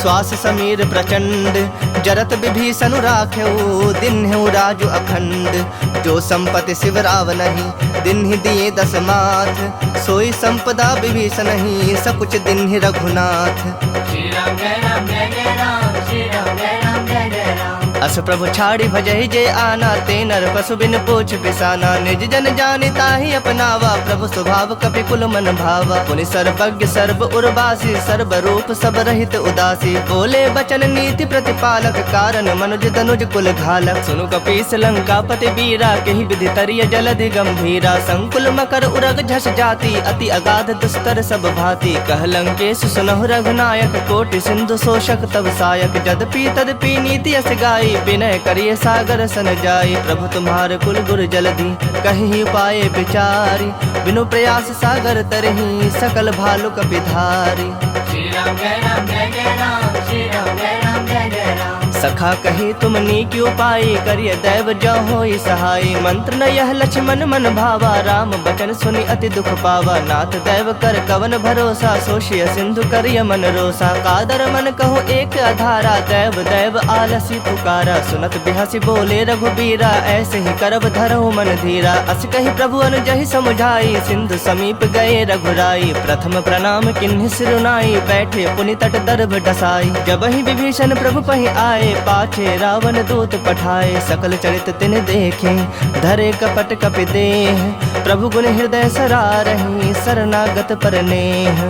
श्वास समीर प्रचंड। जरत विभीषण राख्यऊ, दिन्हु राजु अखंड। जो संपत्ति शिव राव नहीं, दिन्हि दिए दस माथ। सोई संपदा विभीषण नहीं, सकुच दिन्हि रघुनाथ। श्री राम जय राम जय जय राम, श्री राम जय राम जय जय राम। अस प्रभु छाड़ी भजहि जे आना, ते नर पशु बिन पूछ बिसाना। निज जन जानि ताहि अपनावा, प्रभु स्वभाव कपि कुल मन भावा। पुनि सर्वज्ञ सर्व उर्वासी, सर्व रूप सब रहित उदासी। बोले बचन नीति प्रतिपालक, कारण मनुज तनुज कुल घालक। सुनु कपीस लंकापति बीरा, केहि विधि तरिय जलधि गंभीरा। संकुल मकर उरग झस जाति, अति अगाध दुस्तर सब भांति। कह लंकेश सुनहु रघुनायक, कोटि सिंधु शोषक तब सायक। जदपि तदपि नीति अस गाई, विनय करिए सागर सन जाई। प्रभु तुम्हारे कुल गुर जलधि, कहि उपाय विचारी। बिनु प्रयास सागर तरहि, सकल भालु कपिधारी। श्री राम जय राम जय जय राम, श्री राम जय राम जय जय राम। सखा कही तुम नीक उपाय, करिय दैव जो होई सहाय। मंत्र न यह लक्ष्मण मन भावा, राम बचन सुनि अति दुख पावा। नाथ दैव कर कवन भरोसा, सोशिय सिंधु करिय मन रोसा। कादर मन कहो एक अधारा, दैव दैव आलसी पुकारा। सुनत बिहसी बोले रघुबीरा, ऐसे ही करब धरहु मन धीरा। अस कही प्रभु अनुजहि समुझाई, सिंधु समीप गए रघुराई। प्रथम प्रणाम किन्हि सिरुनाई, बैठे पुनि तट दर्भ डसाई। जब ही विभीषण प्रभु पहि आए, पाछे रावण दूत पठाए। सकल चरित तिन देखे, धरे कपट कपि देह। प्रभु गुण हृदय सरारहि, शरणागत पर नेह।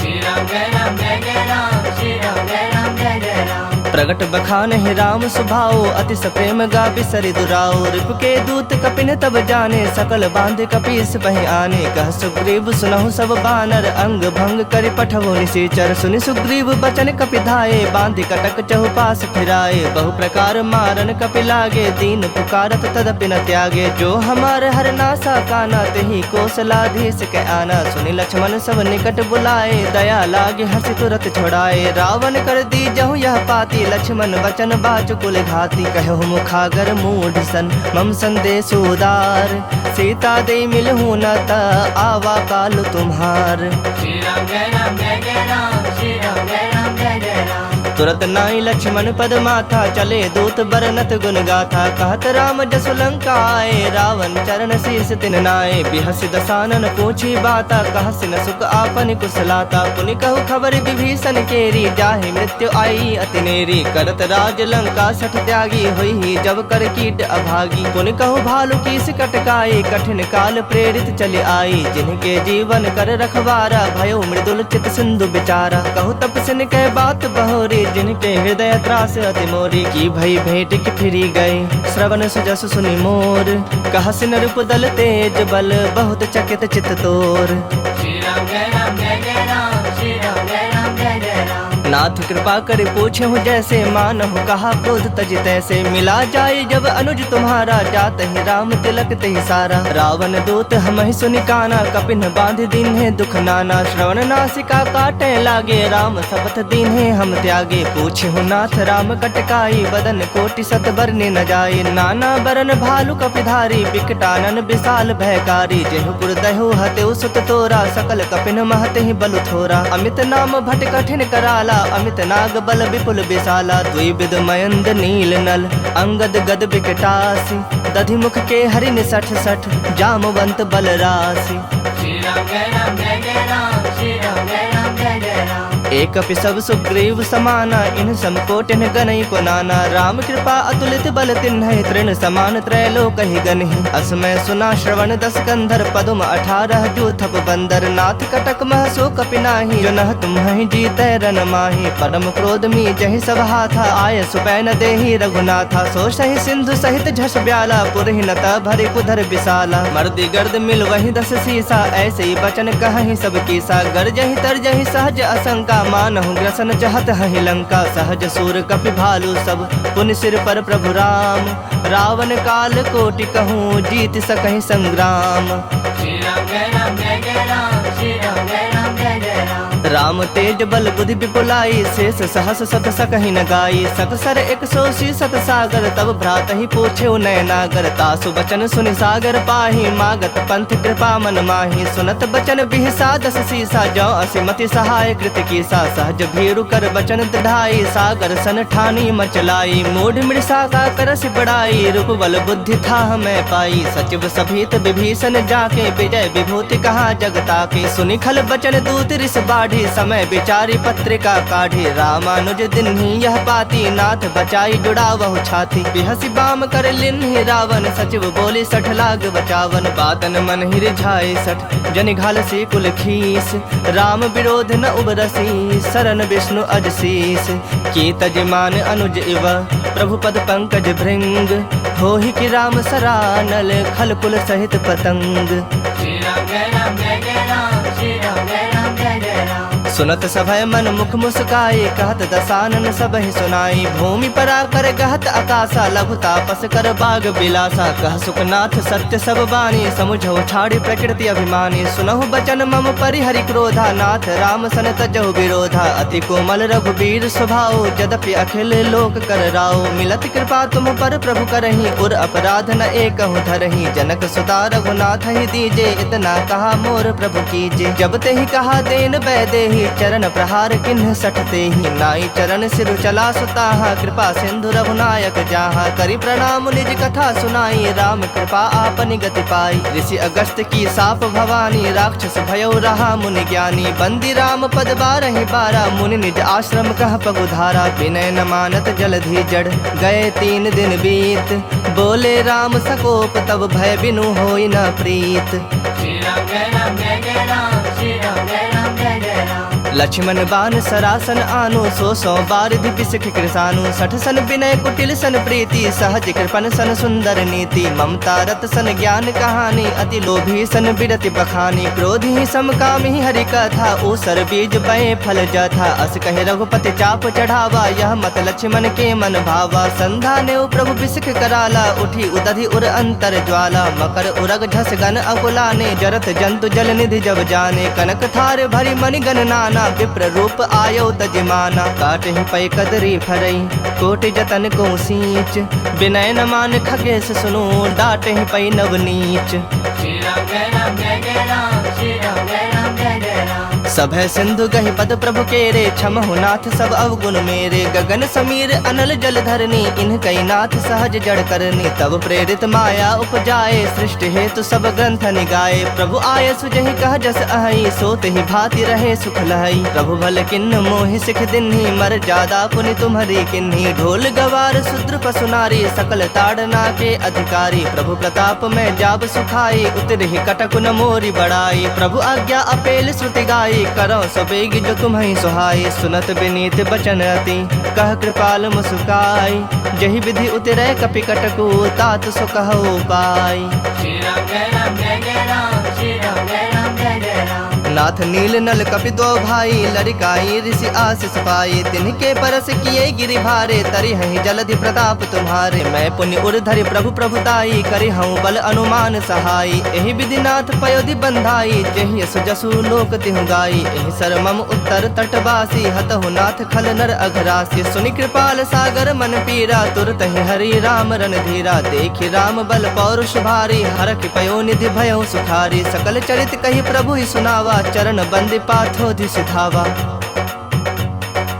श्री राम जय राम जय जय राम, श्री राम जय राम जय जय राम। प्रगट बखानहि राम सुभाओ, अति सप्रेम गापि सरि दुराओ। रिपु के दूत कपिन तब जाने, सकल बांध कपीस बहि आने। कह सुग्रीव सुनहु सब बानर, अंग भंग करि पठवो निशाचर। सुनि सुग्रीव बचन कपि धाये, बांधि कटक चहुपास फिराए। बहु प्रकार मारन कपि लागे, दीन पुकारत तदपि न त्यागे। जो हमार हर नासा काना, तेहि कौशलाधीश के आना। सुनि लक्ष्मण सब निकट बुलाए, दया लागे हंसी तुरत छोड़ाए। रावण कर दी जहु यह पाती, लक्ष्मण बचन बाच कुल घाती। कहु मुखागर मूढ़ सन, मम संदेश उदार। सीता दे मिलहु न ता, आवा काल तुम्हार। श्री राम जय राम जय जय राम, श्री राम जय राम जय जय राम। तुरत नाई लक्ष्मण पद माथा, चले दूत बरनत गुण गाथा। कहत राम जसु लंका आए, रावण चरण शीस तिन नाए। बिहसि दसानन पूछी बाता, कहसि न सुख आपन कुशलाता। पुनि कहु खबर विभीषण केरी, जाहि मृत्यु आई अति नेरी। करत राज लंका सठ त्यागी, होई जब कर कीट अभागी। पुनि कहु भालु कीस कटकाई, कठिन काल प्रेरित चले आई। जिनके जीवन कर रखवारा, भयो मृदुल चित सिंधु बिचारा। कहु तपस्विन कह बात बहोरी, जिनके हृदय त्रास अति मोरी। की भई भेंट की फिरी गए, श्रवण सुजस सुनि मोर। कहसि नृप दल तेज बल, बहुत चकित चित तोर। श्री राम जय राम जय जय राम, श्री राम जय राम जय जय राम। नाथ कृपा कर पूछे हूँ जैसे, मानहु कहा क्रोध तज तैसे। मिला जाए जब अनुज तुम्हारा, जात ही राम तिलक तहि सारा। रावण दूत हमहि सुनि काना, कपिन बांध दीन्हे दुख नाना। श्रवण नासिका काटे लागे, राम शपथ दीन्हे हम त्यागे। पूछे हूँ नाथ राम कटकाई, बदन कोटि सत बरने न जाए। नाना बरन भालु कपिधारी, बिकटानन विशाल भयकारी। जेहु पुर दहु हतेउ सुत तोरा, सकल कपिन महते ही बलु थोरा। अमित नाम भट कठिन कराला, अमित नाग बल विपुल विशाला। द्विविध मयंद नील नल, अंगद गद विकटासी। दधि मुख के हरिन सठ सठ, जामवंत बल राशि। श्री राम जय राम जय जय राम, श्री राम जय राम जय जय राम। एक कपि सब सुग्रीव समाना, इन समकोटिन गनई को नाना। राम कृपा अतुलित बल तिन्हि, तृण समान त्रैलोक ही गनहि। असमय सुना श्रवण दस कंधर, पदुम 18 जूथप बंदर। नाथ कटक मह सो कपि नाही, जो नह तुम्हि जीतै रन माही। परम क्रोध मी जहि सब हाथा, आय सुपैन देहि रघुनाथा। सो सहि सिंधु सहित झस ब्याला, पुरहि न भरि कुधर विशाला। मर्दी गर्द मिल वही 10 सीसा, ऐसे ही बचन कहहि सब कीसा। गरजहि तरजहि सहज असंका, मानहु ग्रसन चाहत हहि लंका। सहज सूर कपि भालु सब, पुनि सिर पर प्रभु राम। रावण काल कोटि कहूँ, जीत सकहि संग्राम। श्री राम जय राम जय जय राम, श्री राम जय राम जय जय राम। राम तेज बल बुद्धि विपुलाई, शेष सहस सत सकहि न गाई। सकसर 180 सत सागर, तब भ्रात ही पूछे नय नागर। तासु बचन सुनि सागर पाही, मागत पंथ कृपा मन माही। सुनत बचन बिहसा 10 सीसा, जो असिमति सहाय कृत कीसा। सहज भीरु कर बचन दृढ़ाई, सागर सन ठानी मचलाई। मूढ़ मृषा का करस बड़ाई, रूप बल बुद्धि था मैं पाई। सचिव सभीत विभीषण जाके, विजय विभूति कहा जगता के। सुनि खल बचन दूत रिस बाढ़ी, काढ़ी समय विचारी पत्रिका काढ़ी रामानुज दिन्ही यह पाती नाथ बचाई जुड़ा वह छाती बिहसी बाम कर लिन्ही रावण सचिव बोली 60 लाग बचावन बातन मन ही रिझाए 60 जनि घाल सी कुल खीस राम विरोध न उबरसी शरण विष्णु अजशीस की तजमान अनुज इव प्रभु पद पंकज भृंग हो ही कि राम सरानल खल कुल सहित पतंग। श्री राम जय राम जय जय राम श्री राम जय राम जय जय राम। सुनत सभय मन मुख मुस्काए कहत दसानन सब ही सुनाई भूमि परा कर कहत आकाशा लघु तापस कर बाग बिलासा कह सुखनाथ सत्य सब बानी समुझो छाड़ी प्रकृति अभिमानी सुनहु बचन मम परिहरि क्रोधा नाथ राम सन तजहु विरोधा अति कोमल रघुबीर स्वभाव यद्यपि अखिल लोक कर राओ मिलत कृपा तुम पर प्रभु करही उर अपराध न एकहु धरही जनक सुता रघुनाथ ही दीजे इतना कहा मोर प्रभु कीजे जब ते ही कहा देन बैदेही चरण प्रहार किन्ह सठते ही नाई चरण सिर चला सुताहा कृपा सिंधु रघुनायक जाहा करी प्रणाम निज कथा सुनाई राम कृपा आपनि गति पाई ऋषि अगस्त की साप भवानी राक्षस भयो रहा मुनि ज्ञानी बंदी राम पद बारहि बारा मुनि निज आश्रम कह पगुधारा विनय न मानत जलधि जड़ गए 3 दिन बीत बोले राम सकोप तब भय बिनु होई न प्रीत। श्री राम जय राम जय जय राम श्री राम जय राम जय जय राम। लक्ष्मण बान सरासन आनु 100 बारिधि पिसख कृसानु 60 सन विनय कुटिल सन प्रीति सहज कृपन सन सुंदर नीति ममता रत सन ज्ञान कहानी अति लोभी सन बिरति बखानी क्रोधी समकामी हरि कथा ऊसर बीज बय फल जथा अस कहे रघुपति चाप चढ़ावा यह मत लक्ष्मण के मन भावा संधा ने प्रभु बिसख कराला उठी उदधि उर अंतर ज्वाला मकर उरग झस गन अकुलाने जरत जंतु जल निधि जब जाने कनक थार भरी मणि गण नाना विप्र रूप आयो तजमाना काट ही पै कदरी फरई कोटि जतन को सींच विनय न मान खगेश सुनो डाट ही पै नवनीच। श्री राम जय राम जय जय राम श्री राम जय राम जय जय राम। सभय सिंधु गहि पद प्रभु केरे क्षमहु नाथ सब अवगुण मेरे गगन समीर अनल जल धरनी इन कई नाथ सहज जड़ करनी तब प्रेरित माया उपजाए सृष्टि हेतु सब ग्रंथ निगाए प्रभु आय सुजहि कह जस अहि सोत ही भाति रहे सुख लहई प्रभु भल किन्न मोहि सिख दिन्ही मर जादा पुनि तुम्हारी किन्ही ढोल गवार शूद्र पशु नारी सकल ताड़ना के अधिकारी प्रभु प्रताप में जाब सुखाई उतर ही कटक न मोरी बड़ाई प्रभु आज्ञा अपेल श्रुति गाई करो सबेग जो तुम्हें सुहाई सुनत विनीत बचन अति कह कृपाल मुस्काई जही विधि उतरे कपि कटकु तात सो कहो पाई। श्री राम जय राम जय जय राम श्री राम जय राम जय जय राम। नाथ नील नल कपि दो भाई लड़िकाई ऋषि आशीष पाई तिनके परस किए गिरि भारे तरि हहि जलधि प्रताप तुम्हारे मैं पुण्य उर धरि प्रभु प्रभुताई करि हूँ बल अनुमान सहाई एहि विधि नाथ पयोधि बंधाई जेहि यस जसु लोक तिहु गाई एहि सर मम उत्तर तटवासी हतहु नाथ खल नर अघरासी सुनि कृपाल सागर मन पीरा तुरत ही हरि राम रन धीरा देखि राम बल पौरुष भारी हरख पयो निधि भयो सुखारी सकल चरित कही प्रभु ही सुनावा चरण बंदी पाथोधि सिधावा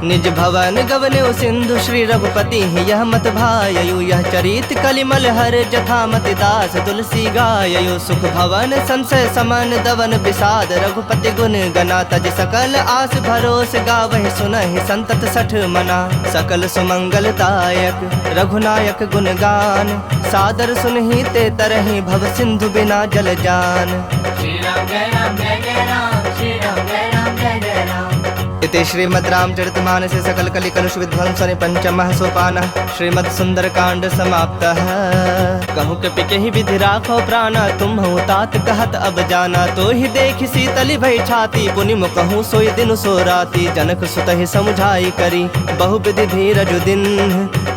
निज भवन गवन्यो सिंधु श्री रघुपति यह मत भाययु यह चरित कलिमल हर जथा मति दास तुलसी गाययु सुख भवन संशय समन दवन विषाद रघुपति गुण गना तज सकल आस भरोस गावहि सुनहि संतत 60 मना सकल सुमंगलदायक रघुनायक गुण गान सादर सुनहि ते तरहि भव सिंधु बिना जल जान। श्री राम जय राम जय जय राम श्री राम जय राम जय जय राम। इति श्रीमद् रामचरितमानसे सकल कलि कलुष विध्वंसने पंचमः सोपानः श्रीमद् सुंदरकांड समाप्तः। कहूँ कपि केहि विधि राखो प्राणा तुम्हु तात कहत अब जाना तो ही देखि शीतलि भई छाती पुनि मुकहु सोई दिन सो राती जनक सुत ही समुझाई करी बहु विधि धीरज दिन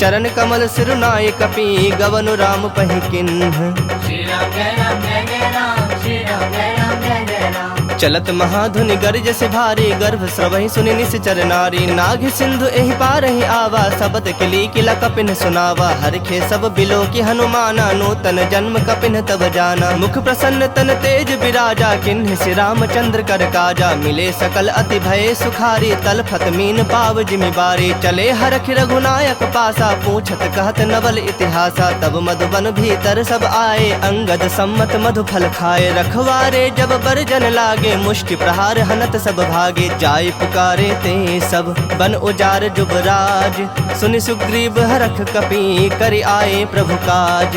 चरण कमल सिरुनाय कपि गवनु राम पहि किन्ह। श्री राम जय राम जय जय राम श्री राम जय राम जय जय राम। चलत महाधुनि गर्ज से भारी गर्भ स्रवहि सुनि निश्चर नारी नाघ सिंधु एहि पारहि आवा सबद किली किला कपिन सुनावा हरखे सब बिलो की हनुमाना नूतन जन्म कपिन तब जाना मुख प्रसन्न तन तेज विराजा किन्ह श्री रामचंद्र कर काजा मिले सकल अति भय सुखारी तलफत मीन पाव जिमि बारी चले हरख रघुनायक पासा पूछत कहत नवल इतिहासा तब मधुबन भीतर सब आए अंगद सम्मत मधु फल खाए रखवारे जब बरजन लागे लागे, मुष्टि प्रहार हनत सब भागे। जाय पुकारे ते सब बन उजार जुबराज, सुनि सुग्रीव हरख कपि करि आए प्रभु काज।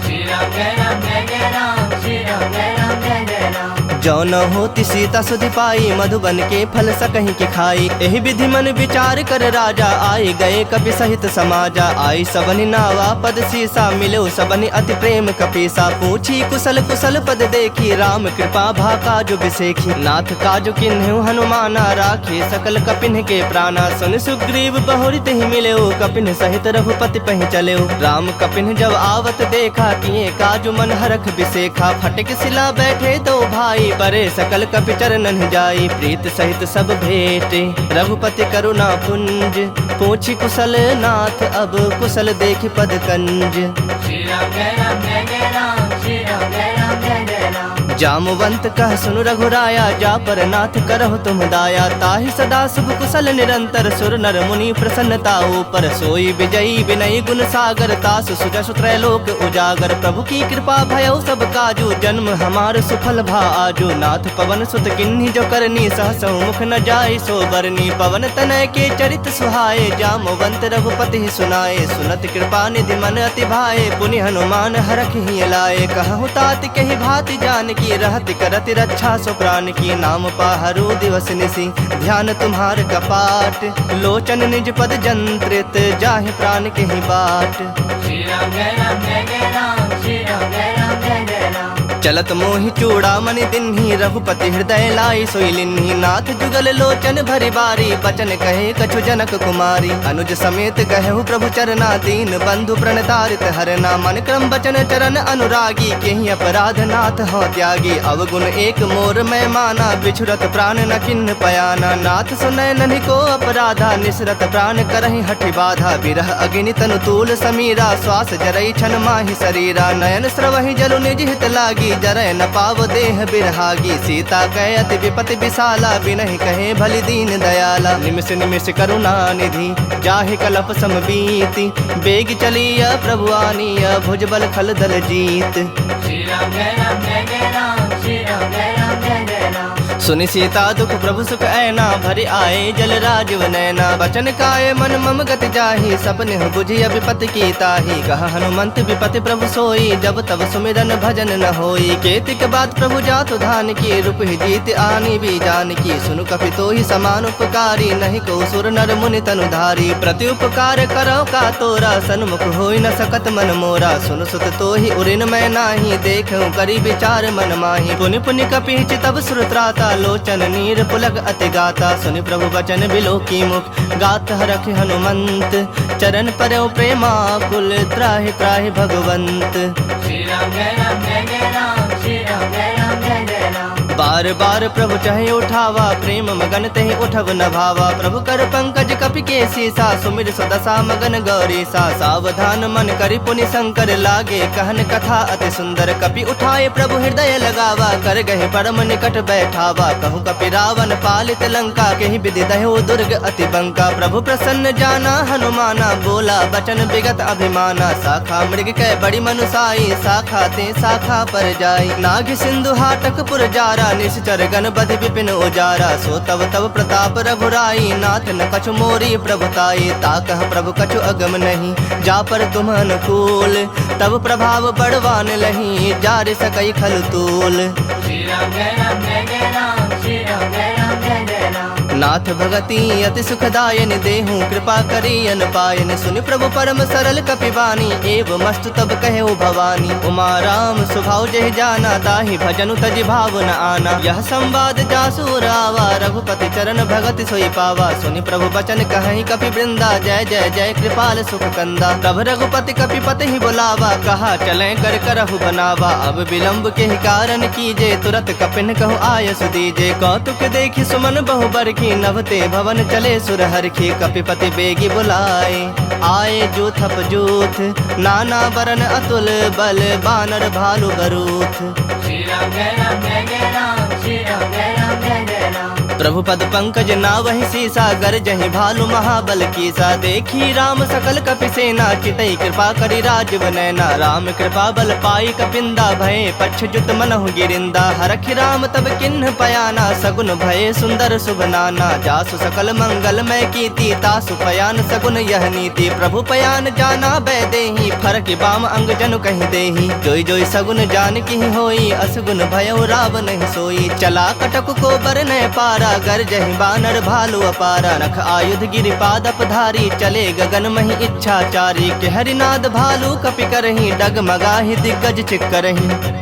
श्री राम जय राम जय जय राम, श्री राम जय राम जय जय राम। जो न होती सीता सुधि पाई, मधुबन के फल सकहीं के खाई। एहि विधि मन विचार कर राजा, आए गए कपि सहित समाजा। आई सबनि नावा पद सीसा, मिलो सबनि अति प्रेम कपीसा। पूछी कुशल कुशल पद देखी, राम कृपा भा काजु बिसेखी। नाथ काजु किन्हु हनुमाना, राखे सकल कपिन के प्राणा। सुन सुग्रीव बहुरित ही मिलो, कपिन सहित रघुपति पहि चलो। राम कपिन जब आवत देखा, किए काजु मन हरख बिसेखा। फटक सिला बैठे दो भाई, परे सकल कपि चरणन जाई। प्रीत सहित सब भेटे, रघुपति करुणा पुंज। पूछी कुशल नाथ, अब कुशल देखि पद कंज। श्री राम जय राम जय जय राम, श्री राम जय राम जय जय राम। जामवंत कह सुनु रघुराया, जा पर नाथ करहु तुम दाया। ताहि सदा शुभ कुशल निरंतर, सुर नर मुनि प्रसन्नता ऊपर। सोई विजयी विनयी गुण सागर, तासु सुजसु त्रैलोक उजागर। प्रभु की कृपा भयउ सब काजू, जन्म हमार सुफल भा आजू। नाथ पवन सुत किन्ही जो करनी, सहसौ मुख न जाय सो बरनी। पवन तनय के चरित सुहाए, जामवंत रघुपति सुनाए। सुनत कृपा निधि मन अति भाए, पुनि हनुमान हरख ही लाए। कहु तात कहि भाति जान की, रहत करत रक्षा सो प्राण की। नाम पाहरु दिवस निसी, ध्यान तुम्हार कपाट। लोचन निज पद जंत्रित, जाहि प्राण केहि बाट। श्री राम जय राम जय जय राम, श्री राम जय राम जय जय राम। चलत मोहि चूड़ामणि दिन्ही, रघुपति हृदय लाई सोई लिन्ही। नाथ जुगल लोचन भरि बारी, बचन कहे कछु जनक कुमारी। अनुज समेत कहु प्रभु चरना, दीन बंधु प्रणतारित हरना। मन क्रम बचन चरण अनुरागी, केहि अपराध नाथ हो त्यागी। अवगुण एक मोर मैं माना, बिछुरत प्राण न किन्ह पयाना। नाथ सुनय नन्हि को अपराधा, निसरत प्राण करहि हठि बाधा। बिरह अग्नि तनु तूल समीरा, श्वास जरई छन माहि शरीरा। नयन स्रवहि जलु निज हित लागी, जरय न पाव देह बिरहागी। सीता कहे अति विपति विशाला, बिनहि कहे भलि दीन दयाला। निमिष निमिष करुणा निधि, जाहि कलप सम बीति। बेग चलिया प्रभु आनिया, भुजबल खल दल जीत। श्री राम जय राम जय जय राम, श्री राम जय राम जय जय राम। सुनि सीता दुख प्रभु सुख ऐना, भरि आए जल राजव नैना। बचन काये मन मम गति जाहि, सपने बुझि विपति की ताहि। कहा हनुमंत विपति प्रभु सोई, जब तब सुमिरन भजन न होई। केतिक बात प्रभु जातु धान की, रूप ही जीत आनी भी जान की। सुनु कपि तोहि समान उपकारी, नहीं को सुर नर मुनि तनु धारी। प्रति उपकार करो का तोरा, सन्मुख होई न सकत मन मोरा। सुन सुत तोहि उरिन मैं नाही, देखूं करी विचार मन माही। पुनि पुनि कपि चितब सुर त्राता, लोचन नीर पुलक अति गाता। सुनि प्रभु बचन बिलो की मुख, गात हरख हनुमंत। चरण परौ प्रेमाकुल, त्राहि त्राहि भगवंत। श्री राम जय राम जय जय राम, श्री राम जय राम जय जय राम। बार बार प्रभु चाहे उठावा, प्रेम मगन तहि उठब न भावा। प्रभु कर पंकज कपि के सीसा, सुमिर सुदशा मगन गौरीसा। सावधान मन करि पुनि शंकर, लागे कहन कथा अति सुंदर। कपि उठाए प्रभु हृदय लगावा, कर गहे परम निकट बैठावा। कहूँ कपि रावण पालित लंका, केहि विधि दह्यो दुर्ग अति बंका। प्रभु प्रसन्न जाना हनुमाना, बोला बचन विगत अभिमाना। शाखा मृग कै बड़ी मनुसाई, शाखा ते शाखा पर जाई। नाग सिंधु हाटक पुर जारा, निश्चर गण बधि विपिन उजारा। सो तब तब प्रताप रघुराई, नाथ न कछु मोरी प्रभुताई। ताकह प्रभु कछु अगम नहीं, जा पर तुम अनुकूल। तब प्रभाव बड़वान लही, जार सकई खल तूल। श्री राम जय राम जय जय राम, श्री राम जय राम जय जय राम। नाथ भगति अति सुखदायन, देहूँ कृपा करी अन पायन। सुनि प्रभु परम सरल कपिवानी, एव मस्तु तब कहे भवानी। उमा राम स्वभाव जहि जाना, ताहि भजनु तजि भाव न आना। यह संवाद जासु रावा, रघुपति चरण भगति सोई पावा। सुनि प्रभु बचन कहि कपि वृंदा, जय जय जय कृपाल सुख कंदा। तब रघुपति कपिपति ही बुलावा, कहा चलें कर करहु बनावा। अब विलंब के कारण कीजे, तुरत कपिन कहु आय सुदीजे। कौतुक देखि सुमन बहु बरखी, नभते भवन चले सुर हरखी। कपिपति बेगी बुलाए, आए जूथप जूथ। नाना बरन अतुल बल, बानर भालु बरूथ। श्री राम जय राम जय जय राम, श्री राम जय राम जय जय राम। प्रभु पद पंकज नावहि सीसा, गरजहि भालु महाबल कीसा। देखी राम सकल कपि सेना, चितई कृपा करि राजीव नैना। राम कृपा बल पाई कपिंदा, भये पक्ष जुत मनहु गिरिंदा। हरखि राम तब किन्ह पयाना, सगुन भये सुंदर शुभ नाना। जासु सकल मंगलमय कीर्ति, तासु पयान सगुन यह नीति। प्रभु पयान जाना बैदेही, फरक बाम अंग जनु कहि देही। जोई जोई सगुन जान की होई, असगुन भयउ रावण नहीं सोई। चला कटक को बर न पारा, गरजहि बानर भालु अपारा। नख आयुध गिरिपाद अपधारी, चले गगन महि इच्छाचारी। के हरिनाद भालु कपि करही, डगमगाहि दिग्गज चिक्करही।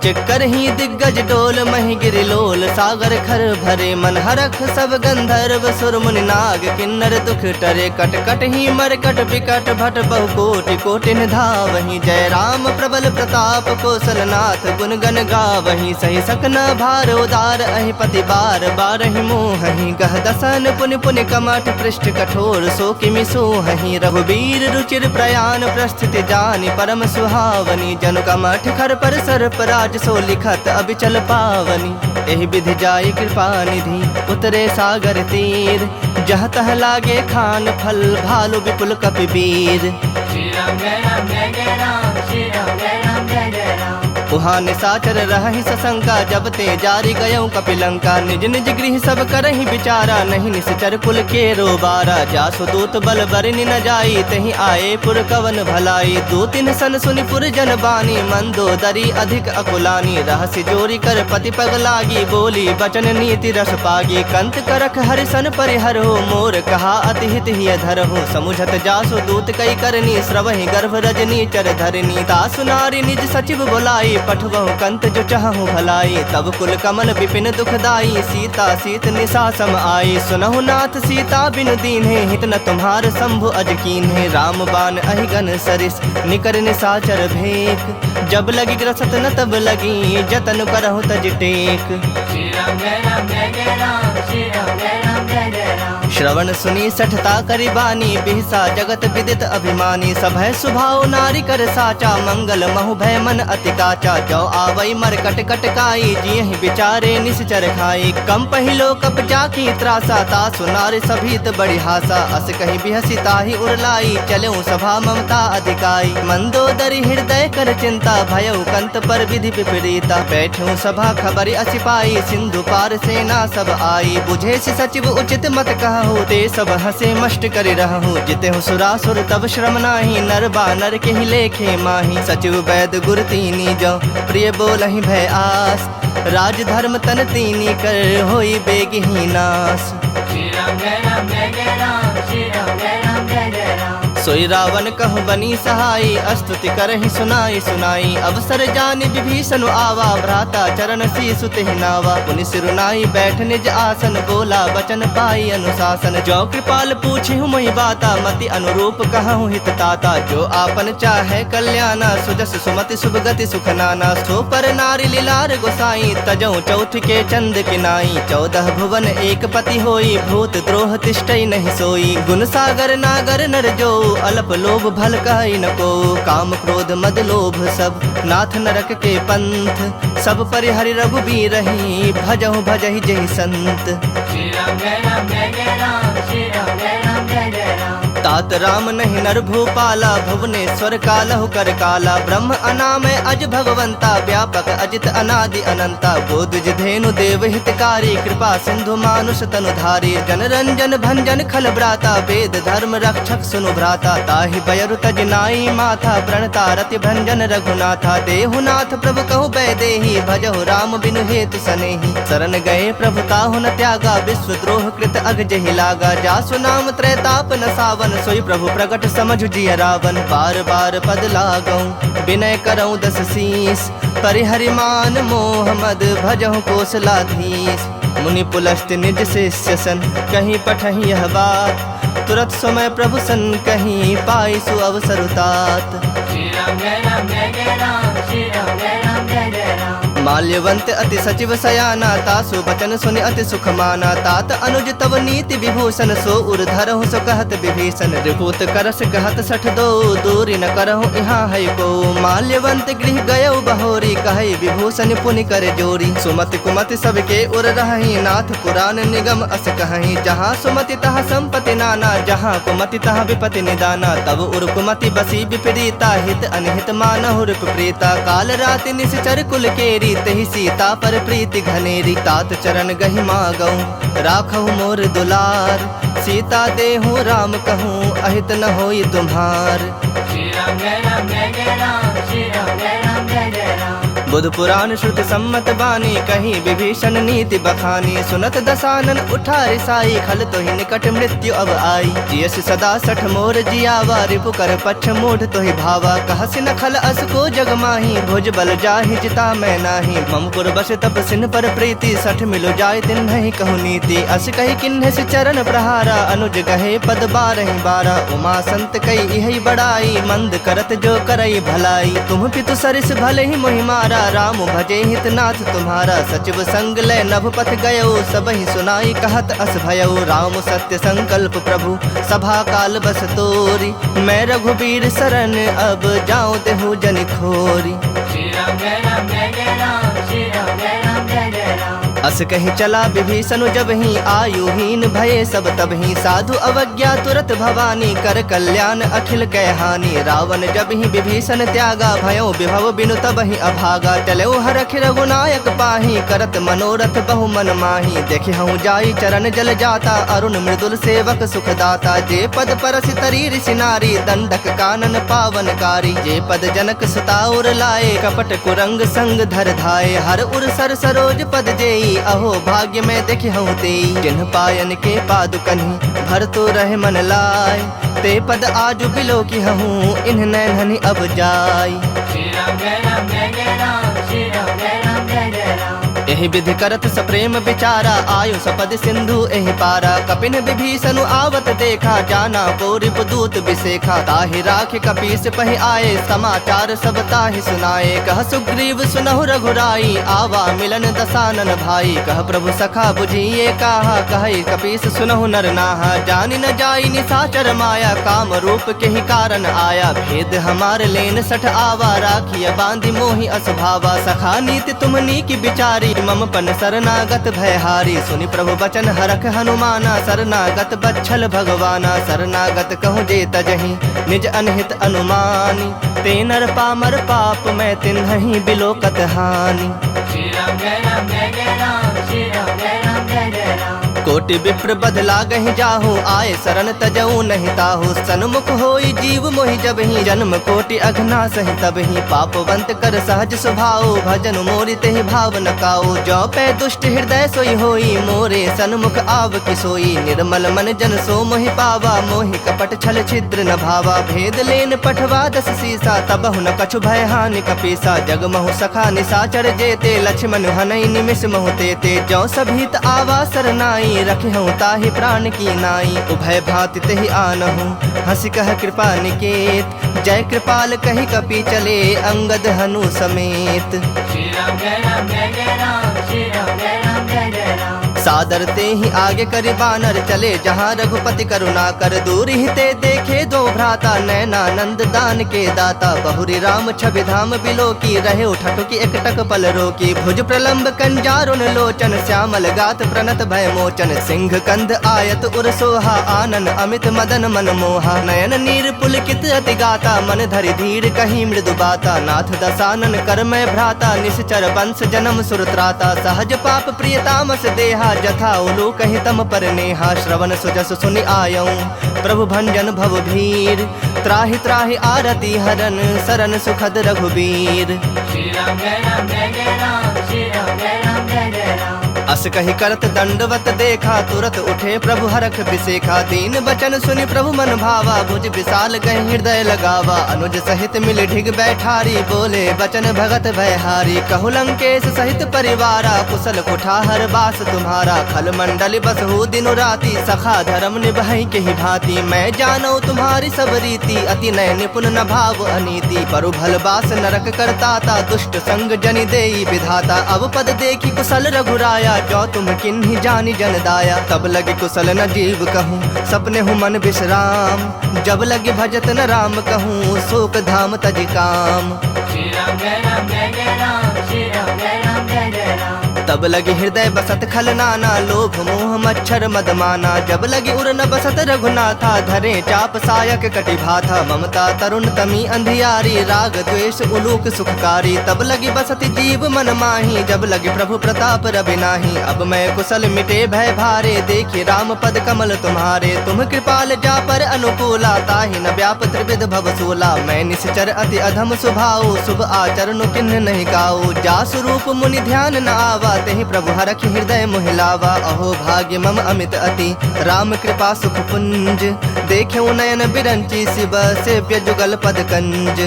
चिक्करही दिग्गज डोल महि गिरिलोल, सागर खर भरे मन हरख। सब गंधर्व सुर मुनि नाग, किन्नर दुख टरे। कट कट ही मरकट बिकट भट, बहु कोटि कोटि धावहि। जय राम प्रबल प्रताप कौशलनाथ, गुण गण गावहि। सही सकन भार उदार, अहि पति बार बारहि मोहहि। गह दसन पुनि पुनि कमठ, पृष्ठ कठोर सो किमि सोहहि। रघुबीर रुचिर प्रयाण, प्रस्थिति जानि परम सुहावनी। जनु कमठ खर पर सर्प राज, सो लिखत अबिचल पावनी। एहि विधि जाई कृपा निधि, उतरे सागर तीर। जह तह लागे खान फल, भालु विपुल कपि वीर। श्री राम जय राम जय जय राम, श्री राम जय राम जय जय राम। उहाँ निसाचर रहहि सशंका, जब ते जारी गयऊ कपिलंका। निज निज गृह सब करहि विचारा, नहीं निश्चर कुल के रोबारा। जासु दूत बल बरनि न जाई, तहि आए पुर कवन भलाई। दो तीन सन सुनि पुर जन बानी, मंदोदरी अधिक अकुलानी। रहस्य जोरी कर पति पग लागी, बोली बचन नीति रस पागी। कंत करख हरिसन परिहर हो, मोर कहा अति हित हिय धर हो। समुझत जासु दूत कई करनी, श्रवहि गर्भ रजनी चर धरनी। तासु नारी निज सचिव बुलाई, पठवहु कंत जो चाहु भलाई। तब कुल कमल विपिन दुखदाई, सीता सीत निशा सम आई। सुनहु नाथ सीता बिनु दीन्हे, हित न तुम्हार शंभु अज कीन्हे। राम बाण अहिगन सरिस, निकर निशाचर भेक। जब लगी ग्रसत न तब लगी, जतन करहु तज टेक। श्री राम जय राम जय जय राम, श्री राम जय राम जय जय राम। श्रवण सुनी सठता करि बानी, बिहसा जगत विदित अभिमानी। सभय सुभाव नारी कर साचा, मंगल महु भय मन अति काचा। जो आवई मर कट कट काई, जियहि विचारे निश्चर खाई। कम पहिलो कप जाकी त्रासा, तासु नारी सभीत बड़ी हासा। अस कहि बिहसी ताहि उरलाई, चलऊ सभा ममता अधिकाई। मंदोदरी हृदय कर चिंता, भयउ कंत पर विधि विपरीता। बैठूं सभा खबरि असि पाई, सिंधु पार सेना सब आई। बुझे सि सचिव उचित मत कहु, ते सब हसे मष्ट करि रहु। जितेहु सुरासुर तब श्रम नाही, नर बानर के ही लेखे माही। सचिव वैद गुर तीनी जो, प्रिय बोलहि भय आस। राज धर्म तन तीनी कर, होई बेगहि नास। श्री राम जय राम जय जय राम, श्री राम जय राम जय जय राम। सोई रावण कहु बनी सहाई, स्तुति करहि सुनाई सुनाई। अवसर जानि विभीषण आवा, भ्राता चरण शीसु तेहि नावा। पुनि सिरुनाई बैठ निज आसन, बोला बचन पाई अनुशासन। जो कृपाल पूछिहु मोहि बाता, मति अनुरूप कहु हित ताता। जो आपन चाहे कल्याणा, सुजस सुमति शुभ गति सुख नाना। सो पर नारी लीलार गोसाई, तजऊ चौथ के चंद किनाई। 14 भुवन एक पति होई, भूत द्रोह तिष्ठई नहीं सोई। गुण सागर नागर नर जो, अल्प लोभ भल कहि न को। काम क्रोध मद लोभ सब, नाथ नरक के पंथ। सब परिहरि रघुबीर रही, भजहु भजहि जहि संत। श्री राम जय राम जय जय राम, श्री राम जय राम जय जय राम। तात राम नहीं नर भूपाला, भुवनेश्वर कालहु कर काला। ब्रह्म अनामय अज भगवंता, व्यापक अजित अनादि अनंता। बोधि धेनु देव हितकारी, कृपा सिंधु मानुष तनुधारी। जन रंजन भंजन खल ब्राता, वेद धर्म रक्षक सुनु भ्राता। ताहि बयरु तज नाई माथा, प्रणता रति भंजन रघुनाथा। देहुनाथ प्रभु कहु बैदेही, भजहु राम बिनु हेतु सनेही। शरण गए प्रभु ताहु न त्यागा, विश्व द्रोह कृत अग जहि लागा। जासु नाम त्रैताप न सावन, सोई प्रभु प्रगट समझ जिय रावण। बार बार पद लागऊं, विनय करऊं दस शीस। परिहरि मान मोह मद, भजहु कौशलाधीश। मुनि पुलस्त निज शिष्य सन, कहीं पठहि यह बात। तुरत समय प्रभु सन कहीं, पाई सु अवसर तात। श्री राम जय राम जय जय राम, श्री राम जय राम जय जय राम। माल्यवंत अति सचिव सयाना तासु बचन सुनि अति सुख माना। तात अनुज तव नीति विभूषण सो उर्धर हो सो कहत विभीषण। रिपुत करस कहत सठ दो दूरी न करहु यहाँ है को। माल्यवंत गृह गयो बहोरी कहे विभूषण पुनि कर जोरी। सुमति कुमति सबके उर रही नाथ पुराण निगम अस कहीं। जहाँ सुमति तहाँ संपत्ति नाना जहाँ कुमति तहाँ विपति निदाना। तब उर कुमति बसी विपरीता हित अनहित मानहु रिप प्रीता। काल राति निश्चर कुल केरी तहि सीता पर प्रीति घनेरी। तात चरण गहि मागऊं राखहु मोर दुलार। सीता देहु राम कहूँ अहित न होई तुम्हार। श्री राम जय राम जय जय राम श्री राम जय राम जय जय राम। बुध पुराण श्रुति सम्मत बानी कही विभीषण नीति बखानी। सुनत दसानन उठा रिसाई खल तो ही निकट मृत्यु अब आई। जियस सदा सठ मोर जियावा रिपु कर पक्ष मूढ़ तो ही भावा। कहसि न खल अस को जग माही भुज बल जाहि जिता मैं नाही। ममपुर बस तप सिन पर प्रीति सठ मिलो जाय तिन नहीं कहु नीति। अस कही किन्ह से चरण प्रहारा अनुज कहे पद बारहि बारा। उमा संत कई यही बड़ाई मंद करत जो करई भलाई। तुम पितु सरिस भले ही मोहि मारा राम भजे हितनाथ तुम्हारा। सचिव संग लय नभ पथ गयो सबहि सुनाई कहत अस भयो। राम सत्य संकल्प प्रभु सभा काल बस तोरी। मैं रघुबीर शरण अब जाऊं देहु जन खोरी। श्री राम जय राम जय जय राम श्री राम जय राम जय जय राम। अस कहीं चला विभीषण जब ही आयुहीन भये सब तब ही। साधु अवज्ञा तुरत भवानी कर कल्याण अखिल कह हानि। रावण जब ही विभीषण त्यागा भयो विभव बिनु तब ही अभागा। चलो हरख रघुनायक पाही करत मनोरथ बहु मन माही। देखे हूँ जाई चरण जल जाता अरुण मृदुल सेवक सुखदाता। जे पद परसि तरी ऋषि नारी दंडक कानन पावनकारी। जे पद जनक सुताउर लाए कपट कुरंग संग धर धाये। हर उर सर सरोज पद जेई अहो भाग्य में देखे हूँ तेई। जिन्ह पायन के पादुकन्हि भर तो रहे मन लाय। ते पद आजु बिलो की हूँ इन्ह नैनहनि अब जाय। श्री राम जय राम जय जय राम श्री राम जय राम जय जय राम। यही विधि करत सप्रेम विचारा आयु सपद सिंधु एहि पारा। कपिन विभीषण आवत देखा जाना को रिपुदूत विसेखा। ताहि राख कपीस पहि आए समाचार सब ताहि सुनाए। कह सुग्रीव सुनहु रघुराई आवा मिलन दसानन भाई। कह प्रभु सखा बुझिए कहा कहे कपीस सुनहु नर नाहा। जानि न जाई निशाचर माया काम रूप के ही कारण आया। भेद हमार लेन सठ आवा राखिय बांधि मोहि असभावा। सखा नीति तुमनी की बिचारी मम पन शरणागत भयहारी। सुनि प्रभु बचन हरख हनुमाना शरणागत बच्छल भगवाना। शरणागत कहूँ जे तजहि निज अनहित अनुमानी। ते नर पामर पाप मैं तिन्हि बिलोकत हानि। श्री राम जय राम जय जय राम श्री राम जय राम जय जय राम। कोटि विप्र बदला गहि जाहू आए शरण तजऊ नहीं ताहू। सन्मुख होई जीव मोहि जब ही जन्म कोटि अघना सहि तब ही। पापवंत कर सहज स्वभाव भजन मोरि तेहि भाव न काऊ। जो पै दुष्ट हृदय सोई होई मोरे सन्मुख आव कि सोई। निर्मल मन जन सो मोहि पावा मोहि कपट छल छिद्र न भावा। भेद लेन पठवा दस सीसा तबहु न कछु भय हानि कपीसा। जग महु सखा निशाचर जेते लक्ष्मण हनई निमिष महु तेते। जो सभीत आवा सरनाई रखे हूँ ताहि प्राण की नाई। उभय भांति तेहि आनहूँ हंसी कह कृपा निकेत। जय कृपाल कही कपि चले अंगद हनु समेत। श्री राम जय राम जय जय राम श्री राम जय राम जय जय राम। सादर ते ही आगे करि बानर चले जहाँ रघुपति करुणा कर। दूर ही ते देखे दो भ्राता नैनानंद दान के दाता। बहुरी राम छवि धाम बिलो की रहे उठटु की एकटक पल रोकी। भुज प्रलंब कंजारुन लोचन श्यामल गात प्रणत भय मोचन। सिंह कंध आयत उर सोहा आनन अमित मदन मन मोहा। नयन नीर पुलकित अति गाता मन धरि धीर कहीं मृदु बाता। नाथ दसानन कर मैं भ्राता निश्चर वंश जन्म सुरत्राता। सहज पाप प्रियतामस देहा जथा उलू कहि तम पर नेहा। श्रवण सुजस सुनि आयऊं प्रभु भंजन भव भीर। त्राहि त्राहि आरती हरन सरन सुखद रघुबीर। श्री राम जय राम जय जय राम श्री राम जय राम जय जय राम। अस कही करत दंडवत देखा, तुरत उठे प्रभु हरख बिसेखा। दीन बचन सुनि प्रभु मन भावा, भुज विशाल गए हृदय लगावा। अनुज सहित मिल ढिग बैठारी, बोले बचन भगत भयहारी। कहु लंकेश सहित परिवारा, कुशल कुठार बास तुम्हारा। खल मंडल बसहु दिनु राति, सखा धर्म निभाई के ही भांति। मैं जानो तुम्हारी सब रीति, अति नय निपुण न भाव अनीति। परु भल बास नरक करताता, दुष्ट संग जनि देई विधाता। अब पद देखी कुशल रघुराया, जो तुम किन्ही जानी जन दाया। तब लगे कुशल न जीव कहूँ, सपने हूँ मन विश्राम। जब लगे भजत न राम कहूँ, शोक धाम तज काम। श्री राम जय राम जय जय राम, श्री राम जय राम जय जय राम। तब लगे हृदय बसत खल नाना, लोभ मोह मच्छर मद माना। जब लगे उर न बसत रघुनाथा, धरे चाप सायक कटि भाथा। ममता तरुण तमी अंधियारी, राग द्वेष उलूक सुखकारी। तब लगी बसत जीव मन माही, जब लगे प्रभु प्रताप रवि नाही। अब मैं कुशल मिटे भय भारे, देखी राम पद कमल तुम्हारे। तुम कृपाल जा पर अनुकूला, ताहि न व्याप त्रिविध भव सूला। मैं निश्चर अति अधम स्वभाव, शुभ आचरण किन्ह नहीं गाओ। जा स्वरूप मुनि ध्यान न आवा, तेहि प्रभु हरखि हृदय मोहिलावा। अहो भाग्य मम अमित अति, राम कृपा सुख पुंज। देखे नयन बिरंची, शिव सेव्य जुगल पद कंज।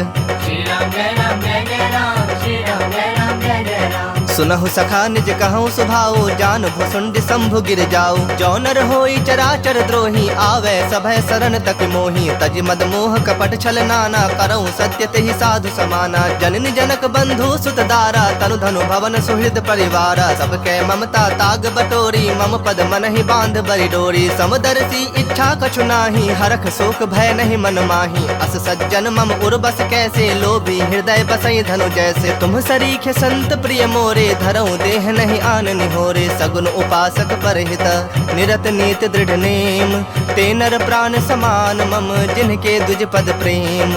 श्री राम जय राम जय जय राम, श्री राम जय राम जय जय राम। सुनहु सखा निज कहूँ सुभाओ, जान भुसुंड शंभु गिर जाओ। जो नर होई चराचर द्रोही, आवे सभय शरण तक मोही। तज मद मोह कपट छल नाना, करऊँ सत्य तेहि साधु समाना। जननी जनक बंधु सुत दारा, तनु धनु भवन सुहृद परिवारा। सबके ममता ताग बटोरी, मम पद मन ही बांध बरि डोरी। समदर्शी इच्छा कछु नाही, हरख शोक भय नहीं मन माही। अस सज्जन मम उर्बस कैसे, लोभी हृदय बसई धनु जैसे। तुम सरीखे संत प्रिय मोरे, धरऊं देह नहीं आन निहोरे। सगुन उपासक परहित, निरत नीत दृढ़ नेम। ते नर प्राण समान मम, जिनके द्विज पद प्रेम।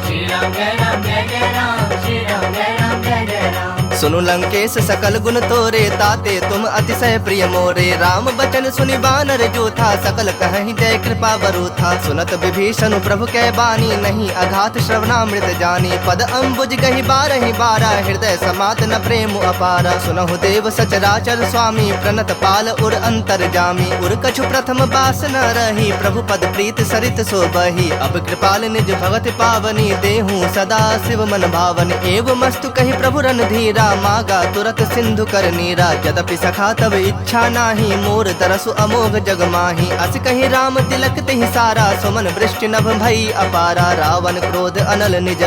श्री राम जय राम जय जय राम, श्री राम जय राम जय जय राम। सुनु लंकेश सकल गुण तोरे, ताते तुम अतिशय प्रिय मोरे। राम बचन सुनि बानर जोथा, सकल कहि जय कृपा बरूथा। सुनत विभीषण प्रभु कै बानी, नहीं अघात श्रवणामृत जानी। पद अम्बुज गहि बारहि बारा, हृदय समात न प्रेम अपारा। सुनहु देव सचराचर स्वामी, प्रणत पाल उर अंतर जामी। उर कछु प्रथम बास न रही, प्रभु पद प्रीत सरित सोबही। अब कृपाल निज भगत पावनी, देहूँ सदा शिव मन भावनी। एव मस्तु कहि प्रभु रणधीरा, मागा तुरत सिंधु कर नीरा। यद्यपि सखा तब इच्छा नाही, मोर तरसु अमोघ जग माही। अस कहि राम तिलक तेहि सारा, सुमन वृष्टि नभ भई अपारा। रावण क्रोध अनल निज,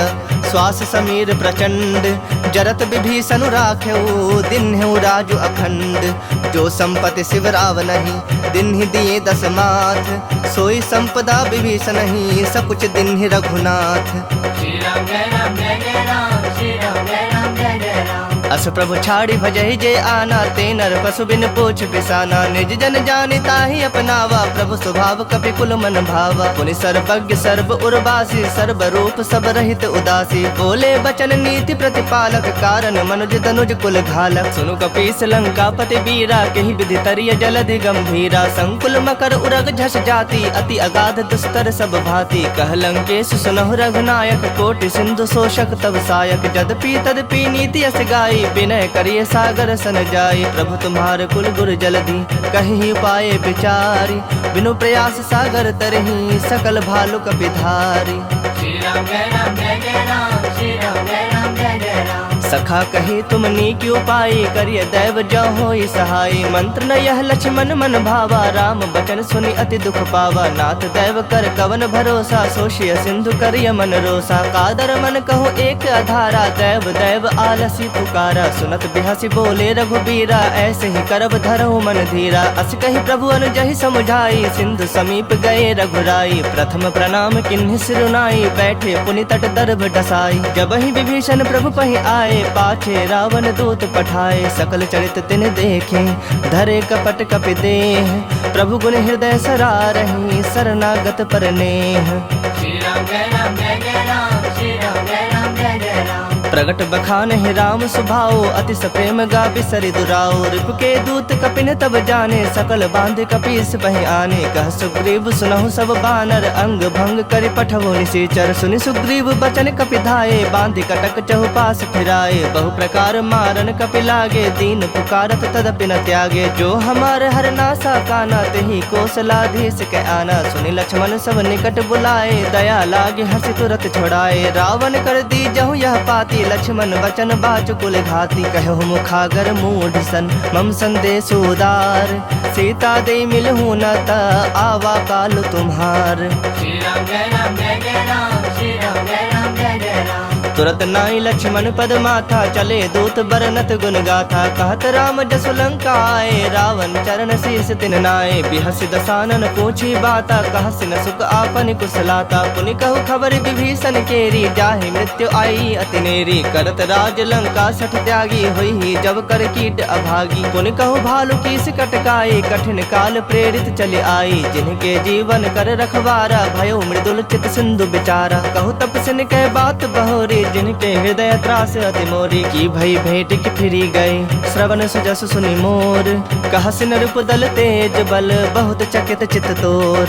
श्वास समीर प्रचंड। जरत विभीषण राखेऊ, दिन्हु राजु अखंड। जो संपत्ति शिव राव नहीं, दिन्हि दिए दस माथ। सोई संपदा विभीषण ही, सकुच दिन्हि रघुनाथ। श्री राम जय राम जय जय राम, श्री राम जय राम जय जय राम। अस प्रभु छाड़ी भजहि जे आना, ते नर पशु बिन पोछ बिसाना। निज जन जानि ताहि अपनावा, प्रभु स्वभाव कपि कुल मन भावा। पुनि सर्वज्ञ सर्व उर्वासी, सर्व रूप सब रहित उदासी। बोले बचन नीति प्रतिपालक, कारण मनुज तनुज कुल घालक। सुनु कपीस लंकापति वीरा, केहि विधि तरिय जलधि गंभीरा। संकुल मकर उरग झस जाति, अति अगाध दुस्तर सब भांति। कह लंकेश सुनहु रघुनायक, कोटि सिंधु शोषक तब सायक। जदपि तदपि नीति अस गाई, विनय करिए सागर सन जाई। प्रभु तुम्हारे कुल गुर जलधि, कहीं उपाय विचारी। बिनु प्रयास सागर तरही, सकल भालु कपिधारी। श्री राम जय राम जय जय राम, श्री राम जय राम जय जय राम। सखा कही तुम नीक उपाय, करिय दैव जो होई सहाय। मंत्र न यह लक्ष्मण मन भावा, राम बचन सुनि अति दुख पावा। नाथ दैव कर कवन भरोसा, सोशिय सिंधु करिय मन रोसा। कादर मन कहो एक अधारा, दैव दैव आलसी पुकारा। सुनत बिहसी बोले रघुबीरा, ऐसे ही करब धरहु मन धीरा। अस कही प्रभु अनुजहि समुझाई, सिंधु समीप गए रघुराई। प्रथम प्रणाम किन्हि सिरुनाई, बैठे पुनि तट दर्भ डसाई। जब ही विभीषण प्रभु पहि आए, पाछे रावण दूत पठाए। सकल चरित तिन देखे, धरे कपट कपि देह। प्रभु गुण हृदय सरारहि, शरणागत पर नेह। श्री राम जय राम जय जय राम, श्री राम जय राम जय जय राम। प्रगट बखान है राम सुभाओ, अतिश प्रेम गा बिसरि दुराओ। रिपु के दूत कपिन तब जाने, सकल बांध कपीस बहि आने। कह सुग्रीव सुनहु सब बानर, अंग भंग करि पठवो निशाचर। सुनि सुग्रीव बचन कपि धाये, बांधि कटक चहुपास फिराए। बहु प्रकार मारन कपि लागे, दीन पुकारत तदपि न त्यागे। जो हमार हर नासा काना, तेहि कौशलाधीश के आना। सुनि लक्ष्मण सब निकट बुलाए, दया लागे हर्षि तुरत छोड़ाए। रावण कर दी जहु यह पाती, लक्ष्मण वचन बाचुकुल घाती। कहु मुखागर मूढ़ सन, मम संदेश उदार। सीता दे मिलहु न ता, आवा काल तुम्हार। श्री राम जय राम जय जय राम, श्री राम जय राम जय जय राम। तुरत नाई लक्ष्मण पद माथा, चले दूत बरनत गुण गाथा। कहत राम जसु लंका आए, रावण चरण शीस तिन नाए। बिहसि दसानन पूछी बाता, कहसि न सुख आपन कुशलाता। पुनि कहु खबर विभीषण केरी, जाहि मृत्यु आई अति नेरी। करत राज लंका सठ त्यागी, होई जब कर कीट अभागी। पुनि कहु भालु कीस कटकाई, कठिन काल प्रेरित चले आई। जिनके जीवन कर रखवारा, भयो मृदुल चित सिंधु बिचारा। कहु तपसिन कह बात बहोरी, जिनके हृदय त्रास अति मोरी। की भई भेंट की फिरी गए, श्रवण सुजस सुनि मोर। कहसि नृप दल तेज बल, बहुत चकित चित तोर।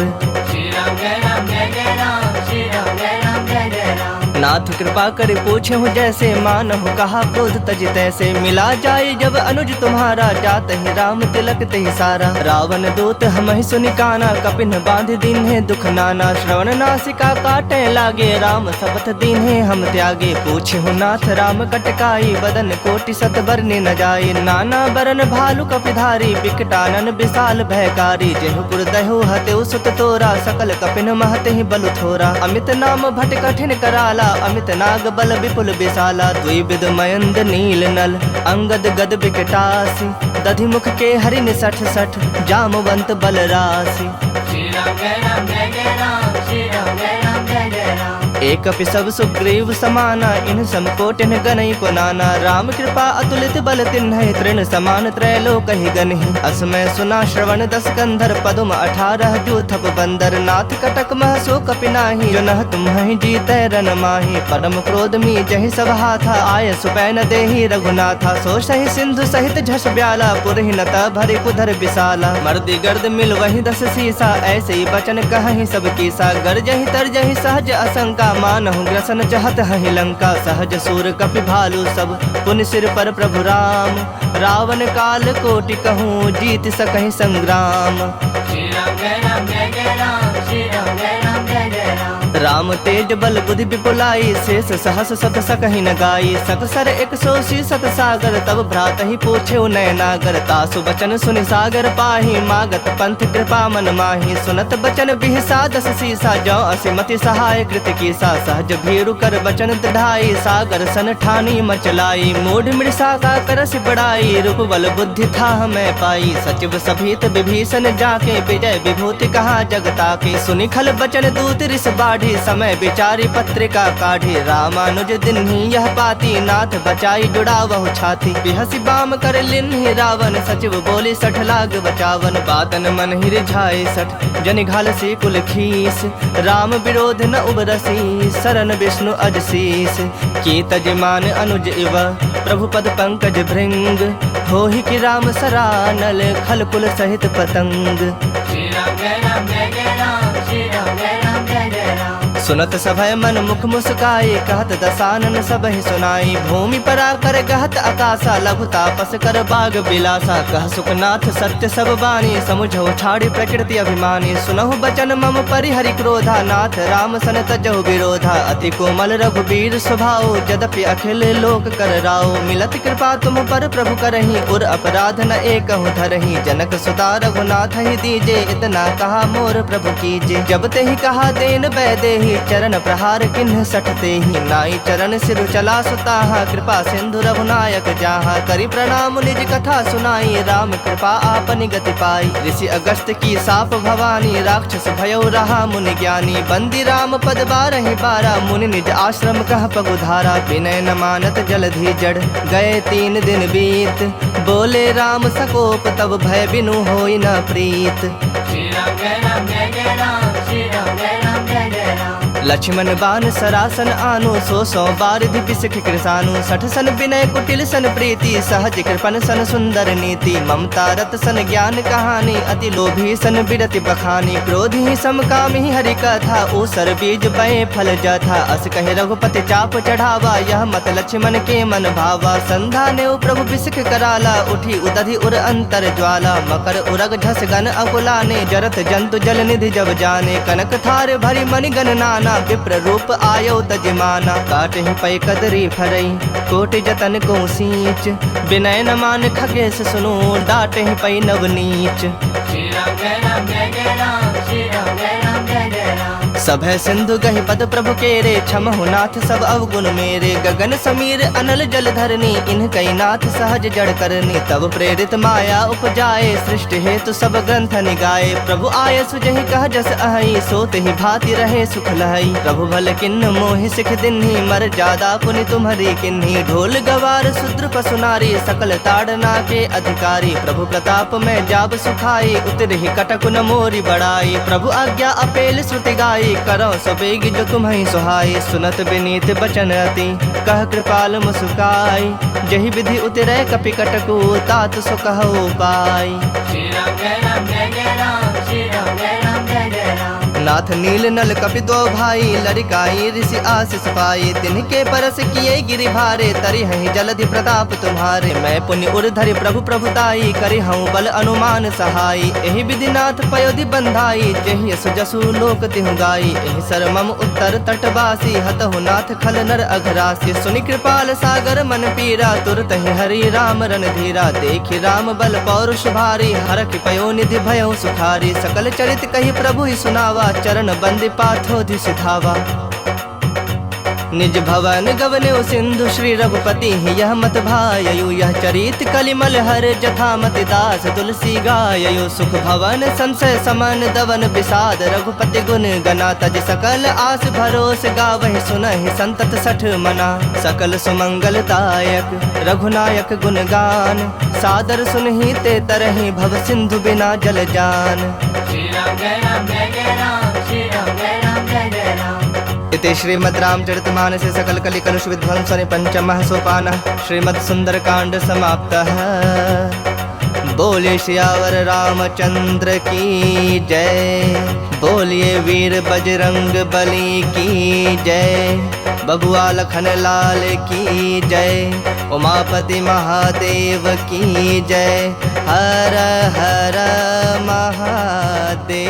श्री राम जय राम जय जय राम, श्री राम जय राम जय जय राम। नाथ कृपा कर पूछे हूँ जैसे, मानहु कहा क्रोध तज तैसे। मिला जाए जब अनुज तुम्हारा, जात ही राम तिलक तेहि सारा। रावण दूत हमहि सुनि काना, कपिन बांध दीन्हे दुख नाना। श्रवण नासिका काटे लागे, राम शपथ दीन्हे हम त्यागे। पूछे हूँ नाथ राम कटकाई, बदन कोटि सत बरने न जाए। नाना बरन भालु कपिधारी, बिकटानन विशाल भयकारी। जेहु पुर दहु हतेउ सुत तोरा, सकल कपिन महते ही बलु थोरा। अमित नाम भट कठिन कराला, अमित नाग बल विपुल विशाला। द्विविध मयंद नील नल, अंगद गद बिकटासी। दधि मुख के हरिन सठ सठ, जामवंत बल राशि। श्री राम जय राम जय जय राम, श्री राम जय राम जय जय राम। एक सब सुग्रीव समाना, इन समकोटिन गनई को नाना। राम कृपा अतुलित बल तिन्ह, तृण समान त्रैलोक ही गनहि। असमय सुना श्रवण दस कंधर, पदुम 18 जूथप बंदर। नाथ कटक मह सो कपि नाही, जो नह तुम्हि जीतै रन माही। परम क्रोध मी जहि सब हाथा, आय सुपैन देहि रघुनाथा। सो सहि सिंधु सहित झस ब्याला, पुरहि न भरि कुधर विशाला। मर्दि गर्द मिल वही 10 सीसा, ऐसे ही बचन कहहि सब कीसा। गरजहि तरजहि सहज असंका, मानहु ग्रसन चाहत हहि लंका। सहज सूर कपि भालु सब, पुनि सिर पर प्रभु राम। रावण काल कोटि कहूँ, जीत सकहि संग्राम। श्री राम जय राम जय जय राम, श्री राम जय राम जय जय राम। राम तेज बल बुद्धि विपुलाई, शेष सहस सत सकहि न गाई। सकसर 180 सत सागर, तब भ्रात ही पूछे नय नागर। तासु बचन सुनि सागर पाही, मागत पंथ कृपा मन माही। सुनत बचन बिहसा 10 सीसा, जौ असिमति सहाय कृत कीसा। सहज भीरु कर बचन दृढ़ाई, सागर सन ठानी मचलाई। मूढ़ मृषा का करस बड़ाई, रूप बल बुद्धि था मैं पाई। सचिव सभीत विभीषण जाके, विजय विभूति कहा जगता के। सुनि खल बचन दूत रिस बाढ़ी, समय विचारी पत्रिका काढ़ी। रामानुज दिन्हि यह पाती, नाथ बचाई जुड़ावहु छाती। बिहसि बाम कर लिन्हि रावण, सचिव बोली 60 लाग बचावन। बातन मन ही रिझाए 60, जनि घालसी कुल खीस। राम विरोध न उबरसी, शरण विष्णु अजशीस। की तजमान अनुज इव, प्रभु पद पंकज भृंग। होहि कि राम सरानल, खल कुल सहित पतंग। श्री राम जय राम जय जय राम, श्री राम जय राम जय जय राम। सुनत सभय मन मुख मुस्काई, कहत दसानन सब ही सुनाई। भूमि पर आकर गहत आकाशा, लघु तापस कर बाग बिलासा। कह सुखनाथ सत्य सब बानी, समुझो छाड़ी प्रकृति अभिमानी। सुनहु बचन मम परिहरि क्रोधा, नाथ राम सन तजहु विरोधा। अति कोमल रघुबीर स्वभाव, यद्यपि अखिल लोक कर राव। मिलत कृपा तुम पर प्रभु करही, उर अपराध न एकहु धरही। जनक सुता रघुनाथ ही दीजे, इतना कहा मोर प्रभु कीजे। जब ते ही कहा देन बैदेही, चरण प्रहार किन्ह सठते ही। नाई चरण सिर चला सुताहा, कृपा सिंधु रघुनायक जाहा। करि प्रणाम निज कथा सुनाई, राम कृपा आपनि गति पाई। ऋषि अगस्त की साप भवानी, राक्षस भयो रहा मुनि ज्ञानी। बंदी राम पद 12 बारा, मुनि निज आश्रम कह पगुधारा। विनय न मानत जलधि जड़, गए 3 दिन बीत। बोले राम सकोप, तब भय बिनु होई न प्रीत। श्री राम जय राम जय जय राम, श्री राम जय राम जय जय राम। लक्ष्मण बान सरासन आनु, 100 बारिधि बिसख कृसानु। 60 सन विनय कुटिल सन प्रीति, सहज कृपन सन सुंदर नीति। ममता रत सन ज्ञान कहानी, अति लोभी सन बिरति बखानी। क्रोधी समकामी हरि कथा, ऊसर बीज बए फल जथा। अस कहे रघुपति चाप चढ़ावा, यह मत लक्ष्मण के मन भावा। संधा ने प्रभु बिसख कराला, उठी उदधि उर अंतर ज्वाला। मकर उरग झस गन अकुलाने, जरत जंतु जल निधि जब जाने। कनक थार भरी मणि गण नाना, विप्र रूप आयो तजमाना। काटहि पै कदरी फरई, कोटि जतन को सींच। विनय न मान खगेश सुनो, डांटहि पै नवनीच। श्री राम जय राम जय जय राम, श्री राम जय राम जय जय राम। सभय सिंधु गहि पद प्रभु केरे, क्षमहु नाथ सब अवगुण मेरे। गगन समीर अनल जल धरनी, इन्ह कई नाथ सहज जड़ करनी। तब प्रेरित माया उपजाए, सृष्टि हेतु सब ग्रंथ निगाए। प्रभु आय सुजहि कह जस अहई, सोत ही भांति रहे सुख लहई। प्रभु भल किन्न मोहि सिख दिन्ही, मर जादा पुनि तुम्हरी किन्ही। ढोल गवार शूद्र पशु नारी, सकल ताड़ना के अधिकारी। प्रभु प्रताप में जाब सुखाई, उतरहि कटक न मोरी बड़ाई। प्रभु आज्ञा अपेल श्रुति गाई, करो सबेग जो तुम्हें सुहाई। सुनत विनीत बचन अति, कह कृपाल मुस्काई। जहि विधि उतरे कपि कटकु, तात सो कहो पाई। श्री राम जय राम जय जय राम, श्री राम जय राम जय जय राम। नाथ नील नल कपि दो भाई, लरिकाई ऋषि आशीष पाई। तिनके परस किए गिरि भारे, तरि हहि जलधि प्रताप तुम्हारे। मैं पुण्य उर धरि प्रभु प्रभुताई, करि हूँ बल अनुमान सहाई। एहि विधि नाथ पयोधि बंधाई, जेहि यस जसु लोक तिहु गाई। एहि सर मम उत्तर तटवासी, हतहु नाथ खल नर अघरासी। सुनि कृपाल सागर मन पीरा, तुरत ही हरि राम रणधीरा। देखि राम बल पौरुष भारी, हरखि पयो निधि भयउ सुखारी। सकल चरित कहि प्रभु ही सुनावा, चरण बंदि पाथोधि सिधावा। निज भवन गवने सिंधु, श्री रघुपति यह मत भाययु। यह चरित कलिमल हर, जथा मति दास तुलसी गाययु। सुख भवन संशय समन, दवन विषाद रघुपति गुण गना। तज सकल आस भरोस, गावहि सुनहि संतत 60 मना। सकल सुमंगलदायक रघुनायक गुण गान, सादर सुनहि ते तरहि भव सिंधु बिना जल जान। श्री राम जय राम जय जय राम, श्री राम जय राम जय जय राम। इति श्रीमद् रामचरितमानसे सकल कलि कलुष विध्वंसने पंचमः सोपानः, श्रीमद् सुंदरकांड समाप्तः। बोलिए सियावर रामचंद्र की जय, बोलिए वीर बजरंग बली की जय। बबुआ लखन लाल की जय, उमापति महादेव की जय। हर हर महादेव।